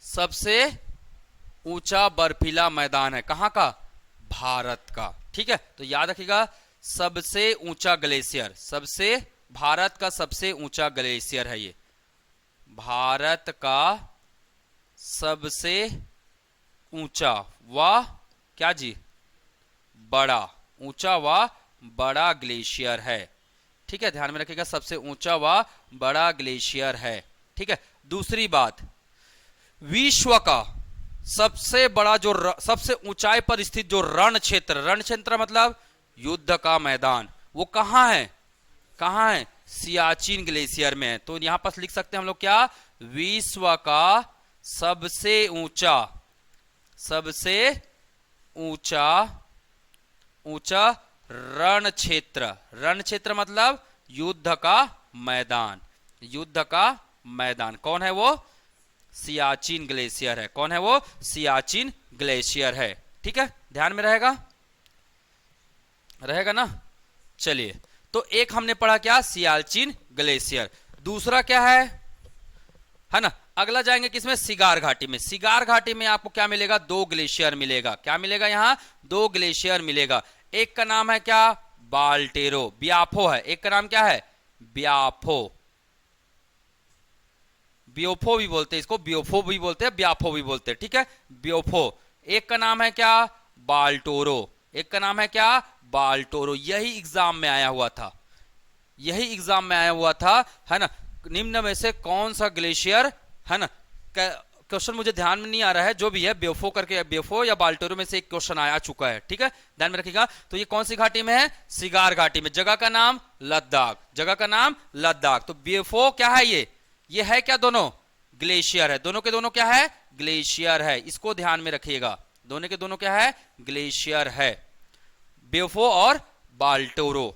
सबसे ऊंचा बर्फीला मैदान है। कहां का? भारत का। ठीक है, तो याद रखिएगा, सबसे ऊंचा ग्लेशियर, सबसे, भारत का सबसे ऊंचा ग्लेशियर है ये। भारत का सबसे ऊंचा व क्या जी? बड़ा, ऊंचा व बड़ा ग्लेशियर है। ठीक है, ध्यान में रखिएगा, सबसे ऊंचा व बड़ा ग्लेशियर है। ठीक है, दूसरी बात, विश्व का सबसे बड़ा जो सबसे ऊंचाई पर स्थित जो रण क्षेत्र, रण क्षेत्र मतलब युद्ध का मैदान, वो कहां है? कहां है? सियाचिन ग्लेशियर में है। तो यहां पर लिख सकते हैं हम लोग क्या? विश्व का सबसे ऊंचा, सबसे ऊंचा, ऊंचा रण क्षेत्र। रण क्षेत्र मतलब युद्ध का मैदान, युद्ध का मैदान। कौन है वो? सियाचिन ग्लेशियर है। कौन है वो? सियाचिन ग्लेशियर है। ठीक है, ध्यान में रहेगा, रहेगा ना? चलिए, तो एक हमने पढ़ा क्या? सियाचिन ग्लेशियर। दूसरा क्या है ना? अगला जाएंगे किसमें? सिगार घाटी में। सिगार घाटी में आपको क्या मिलेगा? 2 ग्लेशियर मिलेगा। क्या मिलेगा? यहां 2 ग्लेशियर मिलेगा। एक का नाम है क्या? बाल्टेरो, ब्याफो है। एक का नाम क्या है? ब्याफो, ब्योफो भी बोलते हैं इसको, ब्योफो भी बोलते हैं, ब्याफो भी बोलते हैं। ठीक है, ब्योफो। एक का नाम है क्या? बाल्टोरो। एक का नाम है क्या? बाल्टोरो। यही एग्जाम में आया हुआ था, यही एग्जाम में आया हुआ था, है ना? निम्न में से कौन सा ग्लेशियर, है ना? क्वेश्चन मुझे ध्यान में नहीं आ रहा है, जो भी है, ब्योफो करके, ब्योफो या बाल्टोरो में से एक क्वेश्चन आ चुका है। ठीक है, ध्यान में रखिएगा। तो ये कौन सी घाटी में है? सिगार घाटी में। जगह का नाम लद्दाख, जगह का नाम लद्दाख। तो ब्योफो क्या है? ये है क्या? दोनों ग्लेशियर है। दोनों के दोनों क्या है? ग्लेशियर है। इसको ध्यान में रखिएगा, दोनों के दोनों क्या है? ग्लेशियर है, ब्योफो और बाल्टोरो।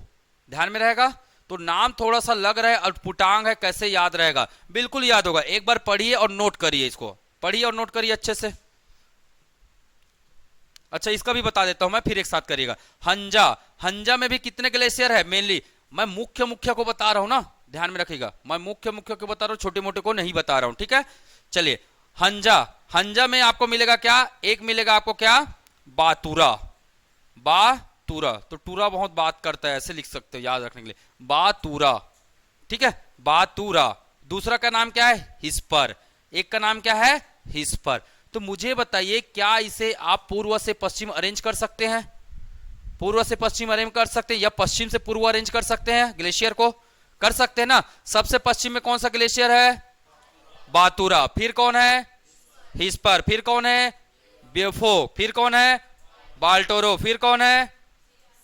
ध्यान में रहेगा। तो नाम थोड़ा सा लग रहा है अटपुटांग है, कैसे याद रहेगा? बिल्कुल याद होगा। एक बार पढ़िए और नोट करिए, इसको पढ़िए और नोट करिए अच्छे से। अच्छा, इसका भी बता देता हूं मैं, फिर एक साथ करिएगा। हंजा, हंजा में भी कितने ग्लेशियर है? मेनली मैं मुख्य मुख्य को बता रहा हूं ना, ध्यान में रखिएगा, मैं मुख्य मुख्य को बता रहा हूं, छोटे मोटे को नहीं बता रहा हूं। ठीक है, चलिए, हंजा, हंजा में आपको मिलेगा क्या? एक मिलेगा आपको क्या? बातूरा, बातूरा। तो टूरा बहुत बात करता है, ऐसे लिख सकते हो याद रखने के लिए, बातूरा। ठीक है, बातूरा। दूसरा का नाम क्या है? हिस्पर। एक का नाम क्या है? हिस्पर। तो मुझे बताइए, क्या इसे आप पूर्व से पश्चिम अरेंज कर सकते हैं? पूर्व से पश्चिम अरेंज कर सकते हैं या पश्चिम से पूर्व अरेंज कर सकते हैं? ग्लेशियर को कर सकते हैं ना। सबसे पश्चिम में कौन सा ग्लेशियर है? बातूरा। फिर कौन है? हिस्पर। फिर कौन है? ब्योफो। फिर कौन है? बाल्टोरो। फिर कौन है?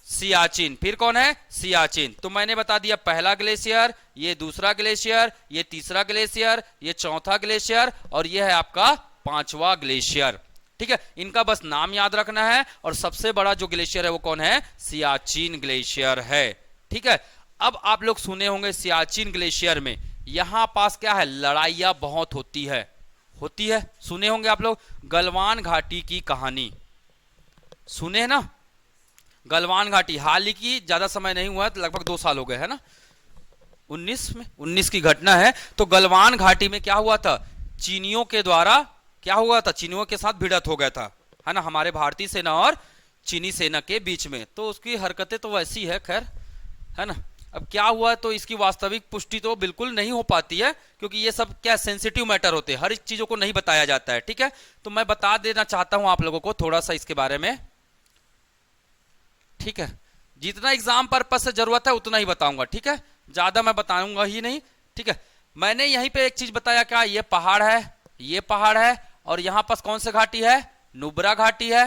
सियाचिन। फिर कौन है? सियाचिन। तो मैंने बता दिया, पहला ग्लेशियर, ये दूसरा ग्लेशियर, ये तीसरा ग्लेशियर, ये चौथा ग्लेशियर, और ये है आपका 5वां ग्लेशियर। ठीक है, इनका बस नाम याद रखना है। और सबसे बड़ा जो ग्लेशियर है वो कौन है? सियाचिन ग्लेशियर है। ठीक है, अब आप लोग सुने होंगे सियाचिन ग्लेशियर में यहां पास क्या है? लड़ाइयां बहुत होती है, होती है। सुने होंगे आप लोग गलवान घाटी की कहानी, सुने है ना? गलवान घाटी हाल ही की, ज्यादा समय नहीं हुआ है, तो लगभग 2 साल हो गए, है ना? 19 की घटना है। तो गलवान घाटी में क्या हुआ था? चीनियों के द्वारा क्या हुआ था? चीनियों के साथ भिड़ंत हो गया था, है ना, हमारे भारतीय सेना और चीनी सेना के बीच में। तो उसकी हरकतें तो वैसी है, खैर, है ना। अब क्या हुआ, तो इसकी वास्तविक पुष्टि तो बिल्कुल नहीं हो पाती है, क्योंकि ये सब क्या सेंसिटिव मैटर होते हैं, हर एक चीजों को नहीं बताया जाता है। ठीक है, तो मैं बता देना चाहता हूं आप लोगों को थोड़ा सा इसके बारे में। ठीक है, जितना एग्जाम पर्पस से जरूरत है उतना ही बताऊंगा। ठीक है, ज्यादा मैं बताऊंगा ही नहीं। ठीक है, मैंने यहीं पे एक चीज बताया, क्या ये पहाड़ है, ये पहाड़ है, और यहां पास कौन सी घाटी है? नुब्रा घाटी है।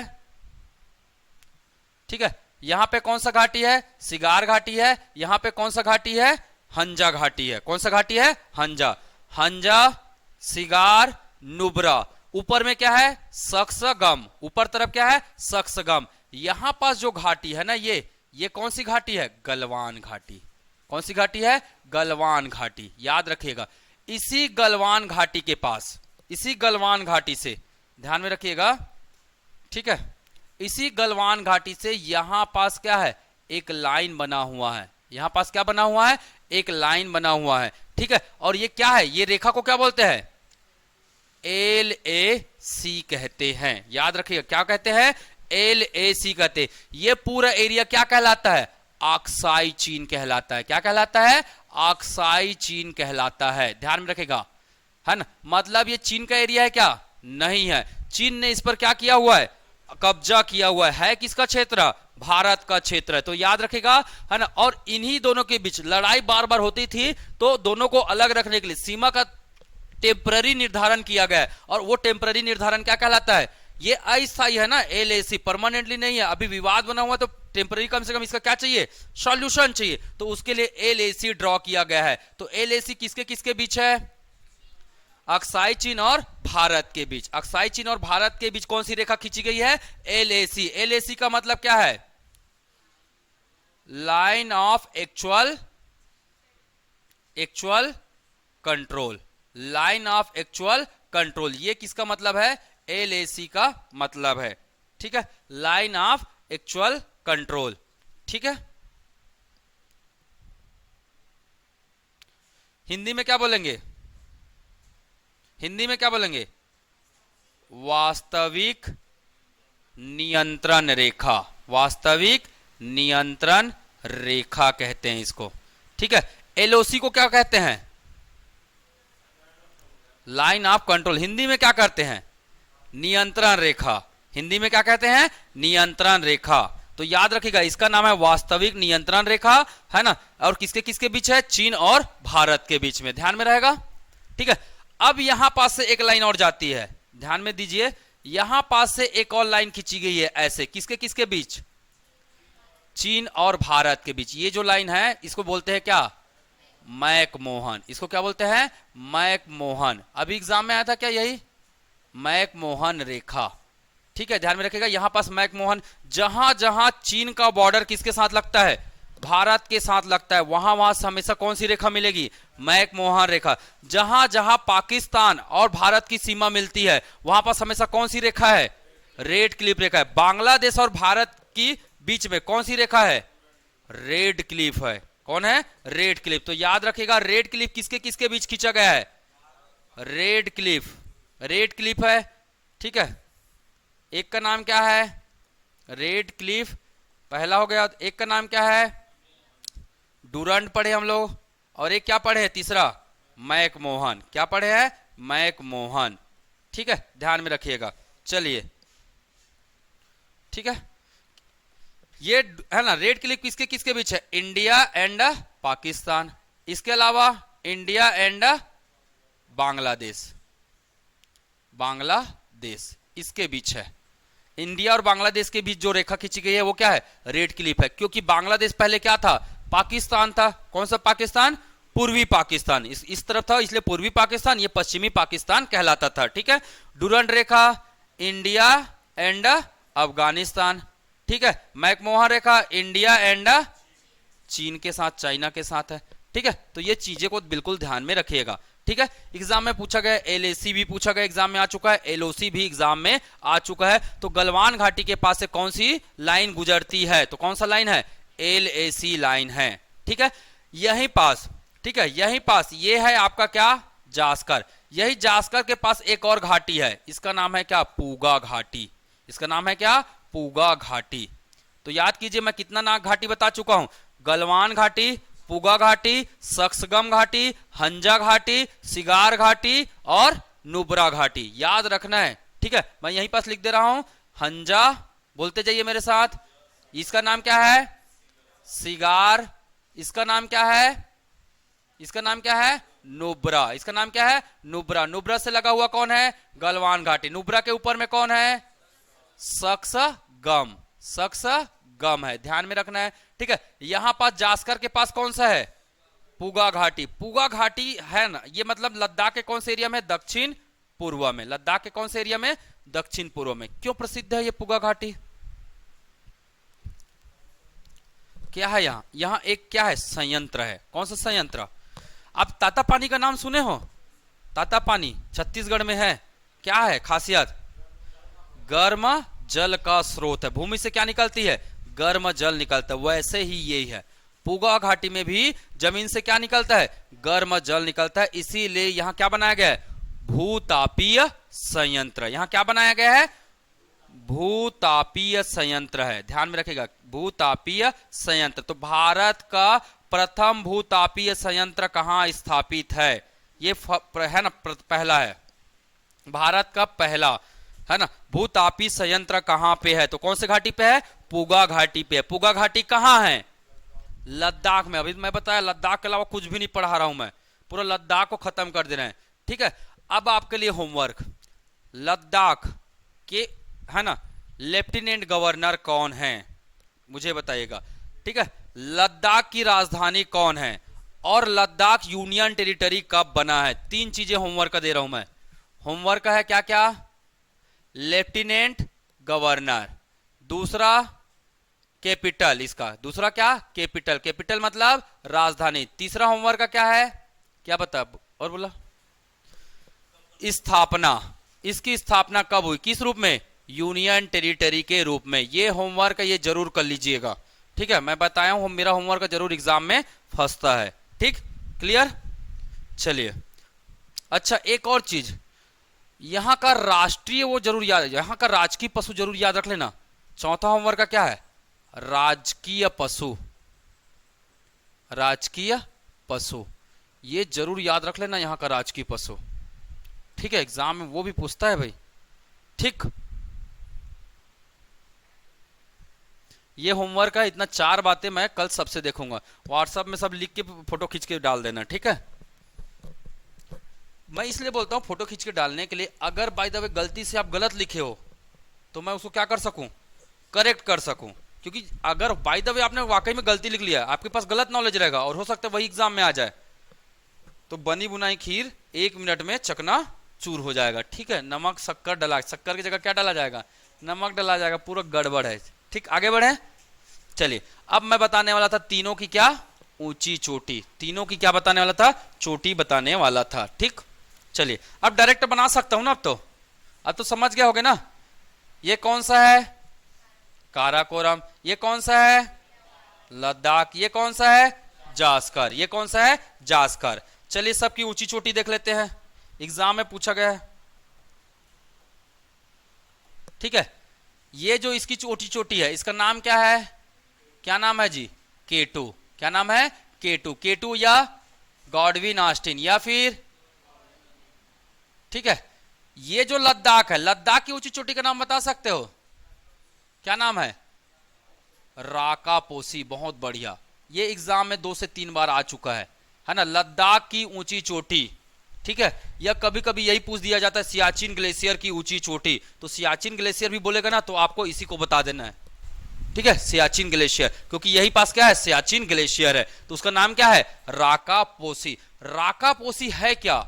ठीक है, यहां पे कौन सा घाटी है? सिगार घाटी है। यहां पे कौन सा घाटी है? हंजा घाटी है। कौन सा घाटी है? हंजा। हंजा, सिगार, नुब्रा। ऊपर में क्या है? सक्सगम। ऊपर तरफ क्या है? सक्सगम। यहां पास जो घाटी है ना, ये कौन सी घाटी है? गलवान घाटी। कौन सी घाटी है? गलवान घाटी। याद रखिएगा, इसी गलवान घाटी के पास, इसी गलवान घाटी से, ध्यान में रखिएगा, ठीक है, इसी गलवान घाटी से यहां पास क्या है? एक लाइन बना हुआ है। यहां पास क्या बना हुआ है? एक लाइन बना हुआ है। ठीक है, और ये क्या है? ये रेखा को क्या बोलते हैं? LAC कहते हैं। याद रखिएगा, क्या कहते हैं? LAC कहते हैं। ये पूरा एरिया क्या कहलाता है? अक्साई चीन कहलाता है। क्या कहलाता है? अक्साई चीन कहलाता है। ध्यान में रखेगा, है ना। मतलब ये चीन का एरिया है क्या? नहीं है। चीन ने इस पर क्या किया हुआ है? कब्जा किया हुआ है। किसका क्षेत्र? भारत का क्षेत्र है। तो याद रखेगा, है ना। और इन्हीं दोनों के बीच लड़ाई बार बार होती थी, तो दोनों को अलग रखने के लिए सीमा का टेम्पररी निर्धारण किया गया है। और वो टेम्पररी निर्धारण क्या कहलाता है? ये अस्थायी है ना, LAC, परमानेंटली नहीं है। अभी विवाद बना हुआ, तो टेम्पररी कम से कम इसका क्या चाहिए? सॉल्यूशन चाहिए। तो उसके लिए LAC ड्रॉ किया गया है। तो LAC किसके किसके बीच है? अक्साई चीन और भारत के बीच। अक्साई चीन और भारत के बीच कौन सी रेखा खींची गई है? LAC। LAC का मतलब क्या है? Line of actual control. Line of actual control, ये किसका मतलब है? LAC का मतलब है। ठीक है, लाइन ऑफ एक्चुअल कंट्रोल। ठीक है, हिंदी में क्या बोलेंगे? हिंदी में क्या बोलेंगे? वास्तविक नियंत्रण रेखा। वास्तविक नियंत्रण रेखा कहते हैं इसको। ठीक है, LOC को क्या कहते हैं? Line of control. हिंदी में क्या कहते हैं? नियंत्रण रेखा। हिंदी में क्या कहते हैं? नियंत्रण रेखा। तो याद रखिएगा, इसका नाम है वास्तविक नियंत्रण रेखा, है ना। और किसके किसके बीच है? चीन और भारत के बीच में। ध्यान में रहेगा, ठीक है। अब यहां पास से एक लाइन और जाती है, ध्यान में दीजिए। यहां पास से एक और लाइन खींची गई है ऐसे, किसके किसके बीच? चीन और भारत के बीच। ये जो लाइन है इसको बोलते हैं क्या? मैकमोहन। इसको क्या बोलते हैं? मैकमोहन। अभी एग्जाम में आया था क्या यही? मैकमोहन रेखा। ठीक है, ध्यान में रखिएगा, यहां पास मैकमोहन। जहां जहां चीन का बॉर्डर किसके साथ लगता है? भारत के साथ लगता है, वहां वहां हमेशा कौन सी रेखा मिलेगी? मैकमोहन रेखा। जहां जहां पाकिस्तान और भारत की सीमा मिलती है, वहां पास हमेशा कौन सी रेखा है? रेड क्लिफ रेखा है। बांग्लादेश और भारत की बीच में कौन सी रेखा है? रेड क्लिफ है। कौन है? Red Cliff. तो याद रखिएगा, रेड क्लिफ किसके किसके बीच खींचा गया है? Red Cliff. रेड क्लिफ है, ठीक है। एक का नाम क्या है? रेड क्लिफ, पहला हो गया। एक का नाम क्या है? डूरंड पढ़े हम लोग। और एक क्या पढ़े? तीसरा मैकमोहन। क्या पढ़े हैं? मैकमोहन। ठीक है, ध्यान में रखिएगा। चलिए, ठीक है, ये है ना, रेड क्लिफ किसके किसके बीच है? India and Pakistan. इसके अलावा इंडिया एंड बांग्लादेश। बांग्लादेश इसके बीच है। इंडिया और बांग्लादेश के बीच जो रेखा खींची गई है वो क्या है? रेड क्लिफ है। क्योंकि बांग्लादेश पहले क्या था? पाकिस्तान था। कौन सा पाकिस्तान? पूर्वी पाकिस्तान। इस तरफ था, इसलिए पूर्वी पाकिस्तान, ये पश्चिमी पाकिस्तान कहलाता था। ठीक है, Durand Rekha India and Afghanistan. ठीक है, मैकमोहन रेखा इंडिया एंड चीन के साथ, चाइना के साथ है। ठीक है, तो ये चीजें को बिल्कुल ध्यान में रखिएगा। ठीक है, एग्जाम में पूछा गया, LAC भी पूछा गया, एग्जाम में आ चुका है, LOC भी एग्जाम में आ चुका है। तो गलवान घाटी के पास से कौन सी लाइन गुजरती है? तो कौन सा लाइन है? LAC लाइन है। ठीक है, यहीं पास, ठीक है, यहीं पास ये है आपका क्या? जास्कर। यही जास्कर के पास एक और घाटी है, इसका नाम है क्या? पूगा घाटी। इसका नाम है क्या? पूगा घाटी। तो याद कीजिए, मैं कितना नाग घाटी बता चुका हूं? गलवान घाटी, पूगा घाटी, सक्सगम घाटी, हंजा घाटी, सिगार घाटी और नुब्रा घाटी। याद रखना है, ठीक है। मैं यहीं पास लिख दे रहा हूं, हंजा, बोलते जाइए मेरे साथ। इसका नाम क्या है? सिगार। इसका नाम क्या है? इसका नाम क्या है? नुब्रा। इसका नाम क्या है? नुब्रा। नुब्रा से लगा हुआ कौन है? गलवान घाटी। नुब्रा के ऊपर में कौन है? सक्सगम। सक्सगम। गम है, ध्यान में रखना है। ठीक है, यहां पास जास्कर के पास कौन सा है, पुगा घाटी। पुगा घाटी है ना, ये मतलब लद्दाख के कौन से एरिया में, दक्षिण पूर्व में। लद्दाख के कौन से एरिया में, दक्षिण पूर्व में। क्यों प्रसिद्ध है ये पुगा घाटी, क्या है यहाँ, यहाँ एक क्या है, संयंत्र है। कौन सा संयंत्र, आप तातापानी का नाम सुने हो, तातापानी छत्तीसगढ़ में है, क्या है खासियत, गर्म जल का स्रोत है। भूमि से क्या निकलती है, गर्म जल निकलता है। वैसे ही यही है, पुगा घाटी में भी जमीन से क्या निकलता है, गर्म जल निकलता है। इसीलिए यहां क्या बनाया गया है, भूतापीय संयंत्र। यहां क्या बनाया गया है, भूतापीय संयंत्र है, ध्यान में रखिएगा, भूतापीय संयंत्र। तो भारत का प्रथम भूतापीय संयंत्र कहां स्थापित है, ये है ना, पहला है, भारत का पहला है ना भूतापीय संयंत्र कहां पे है, तो कौन से घाटी पे है, पुगा घाटी पे है। पुगा घाटी कहां है, लद्दाख में। अभी मैं बताया लद्दाख के अलावा कुछ भी नहीं पढ़ा रहा हूं मैं, पूरा लद्दाख को खत्म कर दे रहे हैं। ठीक है, अब आपके लिए होमवर्क, लद्दाख के है ना लेफ्टिनेंट गवर्नर कौन है, मुझे बताइएगा। ठीक है, लद्दाख की राजधानी कौन है, और लद्दाख यूनियन टेरिटरी कब बना है। तीन चीजें होमवर्क का दे रहा हूं मैं। होमवर्क का है क्या क्या, लेफ्टिनेंट गवर्नर, दूसरा कैपिटल, इसका दूसरा क्या, कैपिटल, कैपिटल मतलब राजधानी। तीसरा होमवर्क का क्या है, क्या बता और बोला, स्थापना, इसकी स्थापना कब हुई, किस रूप में, यूनियन टेरिटरी के रूप में। ये होमवर्क ये जरूर कर लीजिएगा। ठीक है, मैं बताया हूं मेरा होमवर्क जरूर एग्जाम में फंसता है। ठीक, क्लियर, चलिए। अच्छा, एक और चीज, यहां का राष्ट्रीय वो जरूर याद, यहां का राजकीय पशु जरूर याद रख लेना। चौथा होमवर्क का क्या है, राजकीय पशु, राजकीय पशु, ये जरूर याद रख लेना, यहां का राजकीय पशु। ठीक है, एग्जाम में वो भी पूछता है भाई। ठीक, ये होमवर्क है, इतना 4 बातें मैं कल सबसे देखूंगा, व्हाट्सएप में सब लिख के फोटो खींच के डाल देना। ठीक है, मैं इसलिए बोलता हूं फोटो खींच के डालने के लिए, अगर बाय द वे गलती से आप गलत लिखे हो तो मैं उसको क्या कर सकूं, करेक्ट कर सकूं। क्योंकि अगर बाय द वे आपने वाकई में गलती लिख लिया, आपके पास गलत नॉलेज रहेगा और हो सकता है वही एग्जाम में आ जाए, तो बनी बुनाई खीर 1 मिनट में चकना चूर हो जाएगा। ठीक है, नमक शक्कर डला, शक्कर की जगह क्या डाला जाएगा, नमक डाला जाएगा, पूरा गड़बड़ है। ठीक, आगे बढ़े, चलिए। अब मैं बताने वाला था तीनों की क्या, ऊंची चोटी, तीनों की क्या बताने वाला था, चोटी बताने वाला था। ठीक, चलिए अब डायरेक्ट बना सकता हूं ना, अब तो समझ गए होगे ना। ये कौन सा है, काराकोरम, ये कौन सा है, लद्दाख, ये कौन सा है, जास्कर, ये कौन सा है, जास्कर। चलिए सबकी ऊंची चोटी देख लेते हैं, एग्जाम में पूछा गया है। ठीक है, ये जो इसकी ऊंची चोटी है, इसका नाम क्या है, क्या नाम है जी, केटू। क्या नाम है, केटू, केटू या गॉडविन ऑस्टिन या फिर, ठीक है। ये जो लद्दाख है, लद्दाख की ऊंची चोटी का नाम बता सकते हो, क्या नाम है, राकापोसी। बहुत बढ़िया, ये एग्जाम में 2 से 3 बार आ चुका है ना, लद्दाख की ऊंची चोटी। ठीक है, या कभी कभी यही पूछ दिया जाता है सियाचिन ग्लेशियर की ऊंची चोटी, तो सियाचिन ग्लेशियर भी बोलेगा ना, तो आपको इसी को बता देना है। ठीक है, सियाचिन ग्लेशियर, क्योंकि यही पास क्या है, सियाचिन ग्लेशियर है, तो उसका नाम क्या है, राकापोसी। राकापोसी है क्या,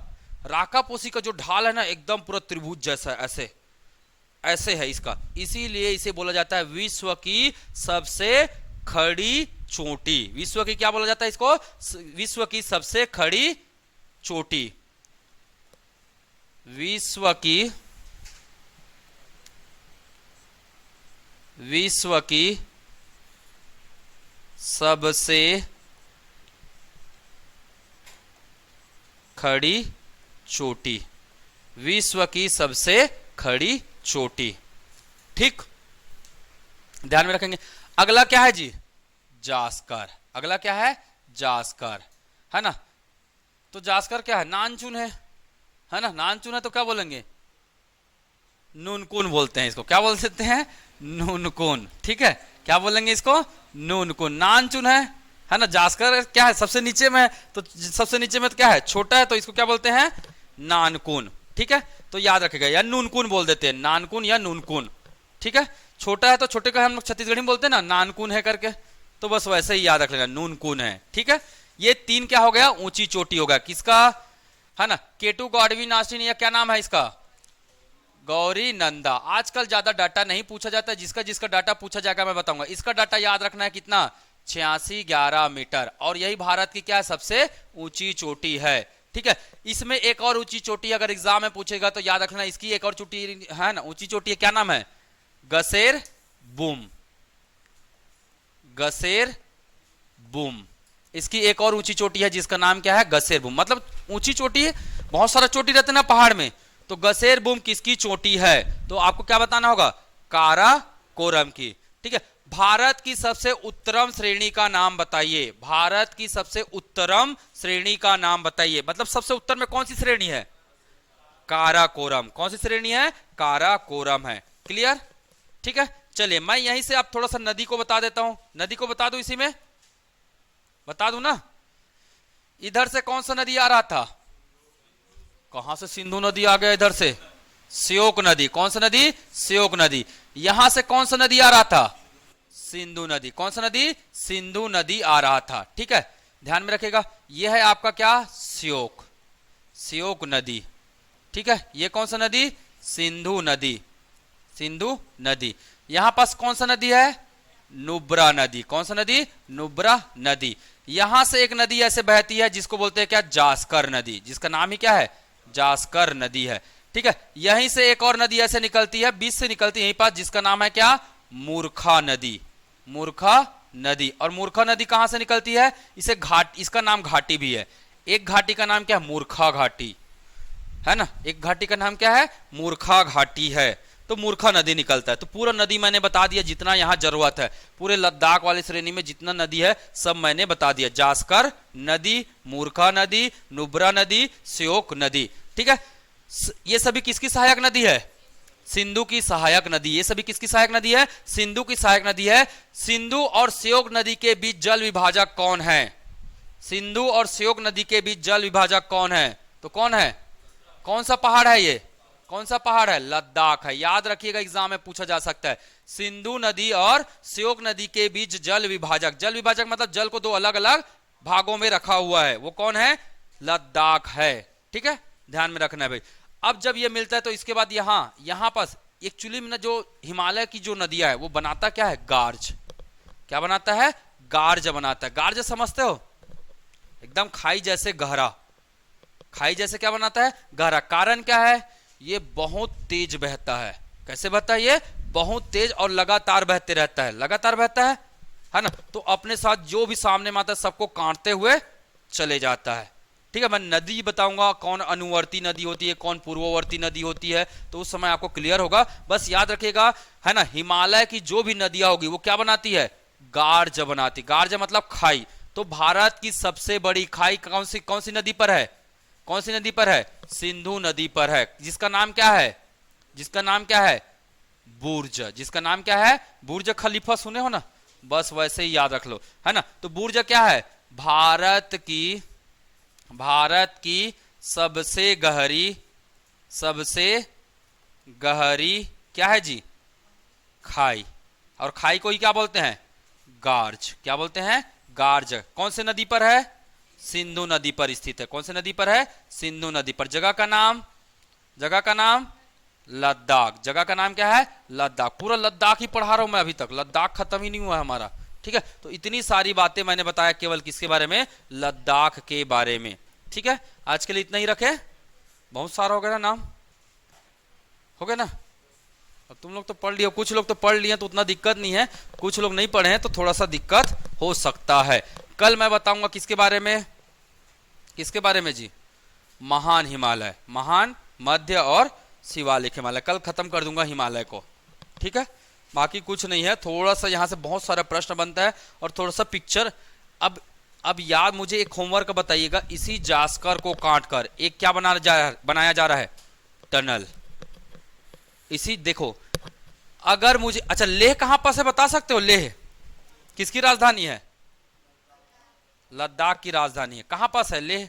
राकापोसी का जो ढाल है ना, एकदम पूरा त्रिभुज जैसा, ऐसे ऐसे है इसका, इसीलिए इसे बोला जाता है विश्व की सबसे खड़ी चोटी। विश्व की क्या बोला जाता है इसको, विश्व की सबसे खड़ी चोटी, विश्व की सबसे खड़ी चोटी, विश्व की सबसे खड़ी चोटी। ठीक, ध्यान में रखेंगे। अगला क्या है जी, जास्कर। अगला क्या है, जास्कर, है ना। तो जास्कर क्या है, नानचुन है ना, नानचुन है तो क्या बोलेंगे, नूनकुन बोलते हैं इसको, क्या बोल सकते हैं, नूनकुन। ठीक है, क्या बोलेंगे इसको, नूनकुन। नानचुन है ना। जास्कर क्या है, सबसे नीचे में है, तो सबसे नीचे में तो क्या है, छोटा है, तो इसको क्या बोलते हैं, नानकुन। ठीक है, तो याद रखेगा, या नूनकुन बोल देते हैं, नानकुन या नूनकुन। ठीक है, छोटा है तो छोटे का हम लोग छत्तीसगढ़ी में बोलते हैं ना, नानकुन है करके, तो बस वैसे ही याद रख लेना, नूनकुन है। ठीक है, ये 3 क्या हो गया, ऊंची चोटी हो गया, किसका, है ना, केटू गौड़वी नासिन, या क्या नाम है इसका, गौरी नंदा। आजकल ज्यादा डाटा नहीं पूछा जाता, जिसका जिसका डाटा पूछा जाएगा मैं बताऊंगा। इसका डाटा याद रखना है कितना, 8611 मीटर, और यही भारत की क्या है, सबसे ऊंची चोटी है। ठीक है, इसमें एक और ऊंची चोटी अगर एग्जाम में पूछेगा तो याद रखना, इसकी एक और चोटी है ना, ऊंची चोटी है, क्या नाम है, गसेर बूम, गसेर बूम। इसकी एक और ऊंची चोटी है जिसका नाम क्या है, गसेर बूम। मतलब ऊंची चोटी है, बहुत सारा चोटी रहते हैं ना पहाड़ में, तो गसेर बूम किसकी चोटी है, तो आपको क्या बताना होगा, काराकोरम की। ठीक है, भारत की सबसे उत्तरम श्रेणी का नाम बताइए, भारत की सबसे उत्तरम श्रेणी का नाम बताइए, मतलब सबसे उत्तर में कौन सी श्रेणी है, काराकोरम। कौन सी श्रेणी है, काराकोरम है। क्लियर, ठीक है, चलिए मैं यहीं से अब थोड़ा सा नदी को बता देता हूं, नदी को बता दूं, इसी में बता दूं ना। इधर से कौन सा नदी आ रहा था, कहां से सिंधु नदी आ गया, इधर से श्योक नदी। कौन सा नदी, श्योक नदी। यहां से कौन सा नदी आ रहा था, सिंधु नदी। कौन सा नदी, सिंधु नदी आ रहा था। ठीक है, ध्यान में रखिएगा, यह है आपका क्या, श्योक, श्योक नदी। ठीक है, यह कौन सा नदी, सिंधु नदी, सिंधु नदी। यहां पास कौन सा नदी है, नुब्रा नदी। कौन सा नदी, नुब्रा नदी। यहां से एक नदी ऐसे बहती है जिसको बोलते हैं क्या, जास्कर नदी, जिसका नाम ही क्या है, जास्कर नदी है। ठीक है, यहीं से एक और नदी ऐसे निकलती है, बीच से निकलती है यहीं पास, जिसका नाम है क्या, मूर्खा नदी, मूर्खा नदी। और मूर्खा नदी कहां से निकलती है, इसे घाट, इसका नाम घाटी भी है, एक घाटी का नाम क्या है, मूर्खा घाटी, है ना, एक घाटी का नाम क्या है, मूर्खा घाटी है। तो मूर्खा नदी निकलता है। तो पूरा नदी मैंने बता दिया, जितना यहां जरूरत है, पूरे लद्दाख वाली श्रेणी में जितना नदी है सब मैंने बता दिया, जास्कर नदी, मूर्खा नदी, नुब्रा नदी, श्योक नदी। ठीक है, ये सभी किसकी सहायक नदी है, सिंधु की सहायक नदी। ये सभी किसकी सहायक नदी है, सिंधु की सहायक नदी है। सिंधु और श्योक नदी के बीच जल विभाजक कौन है, सिंधु और श्योक नदी के बीच जल विभाजक कौन है, तो कौन है, कौन सा पहाड़ है, ये कौन सा पहाड़ है, लद्दाख है। याद रखिएगा, एग्जाम में पूछा जा सकता है, सिंधु नदी और श्योक नदी के बीच जल विभाजक, जल विभाजक मतलब जल को दो अलग अलग भागों में रखा हुआ है, वो कौन है, लद्दाख है। ठीक है, ध्यान में रखना है भाई। अब जब ये मिलता है तो इसके बाद यहां पास एक्चुअली में जो हिमालय की जो नदियां है वो बनाता क्या है, गार्ज। क्या बनाता है, गार्ज बनाता है। गार्ज समझते हो, एकदम खाई जैसे गहरा, खाई जैसे क्या बनाता है, गहरा। कारण क्या है, ये बहुत तेज बहता है। कैसे बहता है, ये बहुत तेज और लगातार बहते रहता है, लगातार बहता है ना। तो अपने साथ जो भी सामने में आता है सबको काटते हुए चले जाता है। ठीक है, मैं नदी बताऊंगा, कौन अनुवर्ती नदी होती है, कौन पूर्ववर्ती नदी होती है, तो उस समय आपको क्लियर होगा। बस याद रखिएगा, है ना, हिमालय की जो भी नदियां होगी वो क्या बनाती है, गार्ज बनाती। गार्ज मतलब खाई। तो भारत की सबसे बड़ी खाई कौन सी नदी पर है, कौन सी नदी पर है, सिंधु नदी पर है, जिसका नाम क्या है, जिसका नाम क्या है, बुर्ज। जिसका नाम क्या है, बुर्ज खलीफा, सुने हो ना, बस वैसे ही याद रख लो, है ना। तो बुर्ज क्या है, भारत की सबसे गहरी क्या है जी, खाई। और खाई को ही क्या बोलते हैं, गार्ज। क्या बोलते हैं, गार्ज। कौन से नदी पर है, सिंधु नदी पर स्थित है। कौन सी नदी पर है, सिंधु नदी पर। जगह का नाम लद्दाख। जगह का नाम क्या है, लद्दाख। पूरा लद्दाख ही पढ़ा रहा हूं मैं अभी तक, लद्दाख खत्म ही नहीं हुआ हमारा। ठीक है, तो इतनी सारी बातें मैंने बताया केवल किसके बारे में, लद्दाख के बारे में। ठीक है, आज के लिए इतना ही रखे, बहुत सारा हो गया ना नाम, हो गया ना। अब तुम लोग तो पढ़ लियो, कुछ लोग तो पढ़ लिए तो उतना दिक्कत नहीं है, कुछ लोग नहीं पढ़े हैं तो थोड़ा सा दिक्कत हो सकता है। कल मैं बताऊंगा किसके बारे में, किसके बारे में जी, महान हिमालय, महान, मध्य और शिवालिक हिमालय। कल खत्म कर दूंगा हिमालय को। ठीक है, बाकी कुछ नहीं है। थोड़ा सा यहाँ से बहुत सारा प्रश्न बनता है और थोड़ा सा पिक्चर। अब याद, मुझे एक होमवर्क बताइएगा, इसी जास्कर को काट कर एक क्या बनाया जा रहा है, टनल। इसी देखो, अगर मुझे, अच्छा लेह कहां पास है बता सकते हो, लेह किसकी राजधानी है, लद्दाख की राजधानी है। कहां पास है लेह,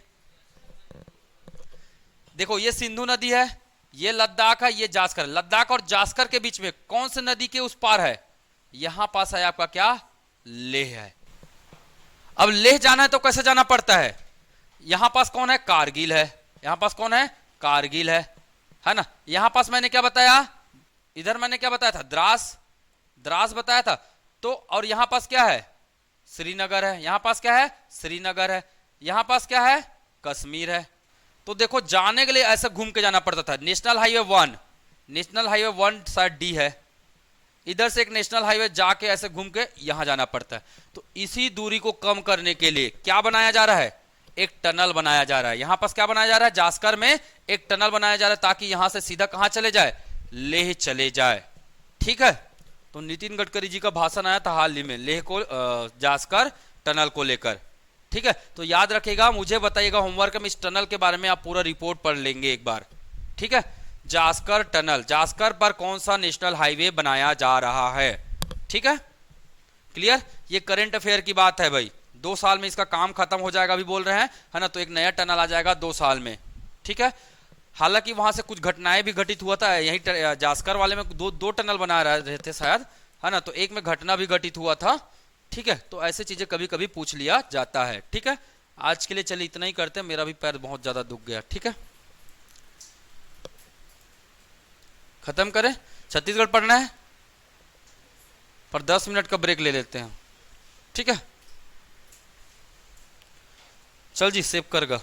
देखो ये सिंधु नदी है ये लद्दाख है, ये जास्कर। लद्दाख और जास्कर के बीच में कौन सी नदी के उस पार है? यहां पास है आपका क्या? लेह है। अब लेह जाना है तो कैसे जाना पड़ता है? यहां पास कौन है? कारगिल है। यहां पास कौन है? कारगिल है ना। यहां पास मैंने क्या बताया? इधर मैंने क्या बताया था? द्रास, द्रास बताया था। तो और यहां पास क्या है? श्रीनगर है। यहां पास क्या है? श्रीनगर है। यहां पास क्या है? कश्मीर है। तो देखो जाने के लिए ऐसे घूम के जाना पड़ता था। नेशनल हाईवे 1, नेशनल हाईवे 1 शायद डी है, इधर से एक नेशनल हाईवे जाके ऐसे घूम के यहां जाना पड़ता है। तो इसी दूरी को कम करने के लिए क्या बनाया जा रहा है? एक टनल बनाया जा रहा है। यहां पास क्या बनाया जा रहा है? जास्कर में एक टनल बनाया जा रहा है ताकि यहां से सीधा कहां चले जाए? लेह चले जाए। ठीक है। तो नितिन गडकरी जी का भाषण आया था हाल ही में लेह को जास्कर टनल को लेकर। ठीक है। तो याद रखिएगा, मुझे बताइएगा होमवर्क में इस टनल के बारे में, आप पूरा रिपोर्ट पढ़ लेंगे एक बार। ठीक है। जास्कर टनल, जास्कर पर कौन सा नेशनल हाईवे बनाया जा रहा है? ठीक है, क्लियर। ये करंट अफेयर की बात है भाई। 2 साल में इसका काम खत्म हो जाएगा अभी बोल रहे हैं, है ना। तो एक नया टनल आ जाएगा 2 साल में। ठीक है। हालांकि वहां से कुछ घटनाएं भी घटित हुआ था। यही जास्कर वाले में दो टनल बना रहे थे शायद, है ना। तो एक में घटना भी घटित हुआ था। ठीक है। तो ऐसे चीजें कभी कभी पूछ लिया जाता है। ठीक है। आज के लिए चलिए इतना ही करते हैं, मेरा भी पैर बहुत ज्यादा दुख गया। ठीक है, खत्म करें। छत्तीसगढ़ पढ़ना है पर 10 मिनट का ब्रेक ले लेते हैं। ठीक है, चल जी सेव कर गा।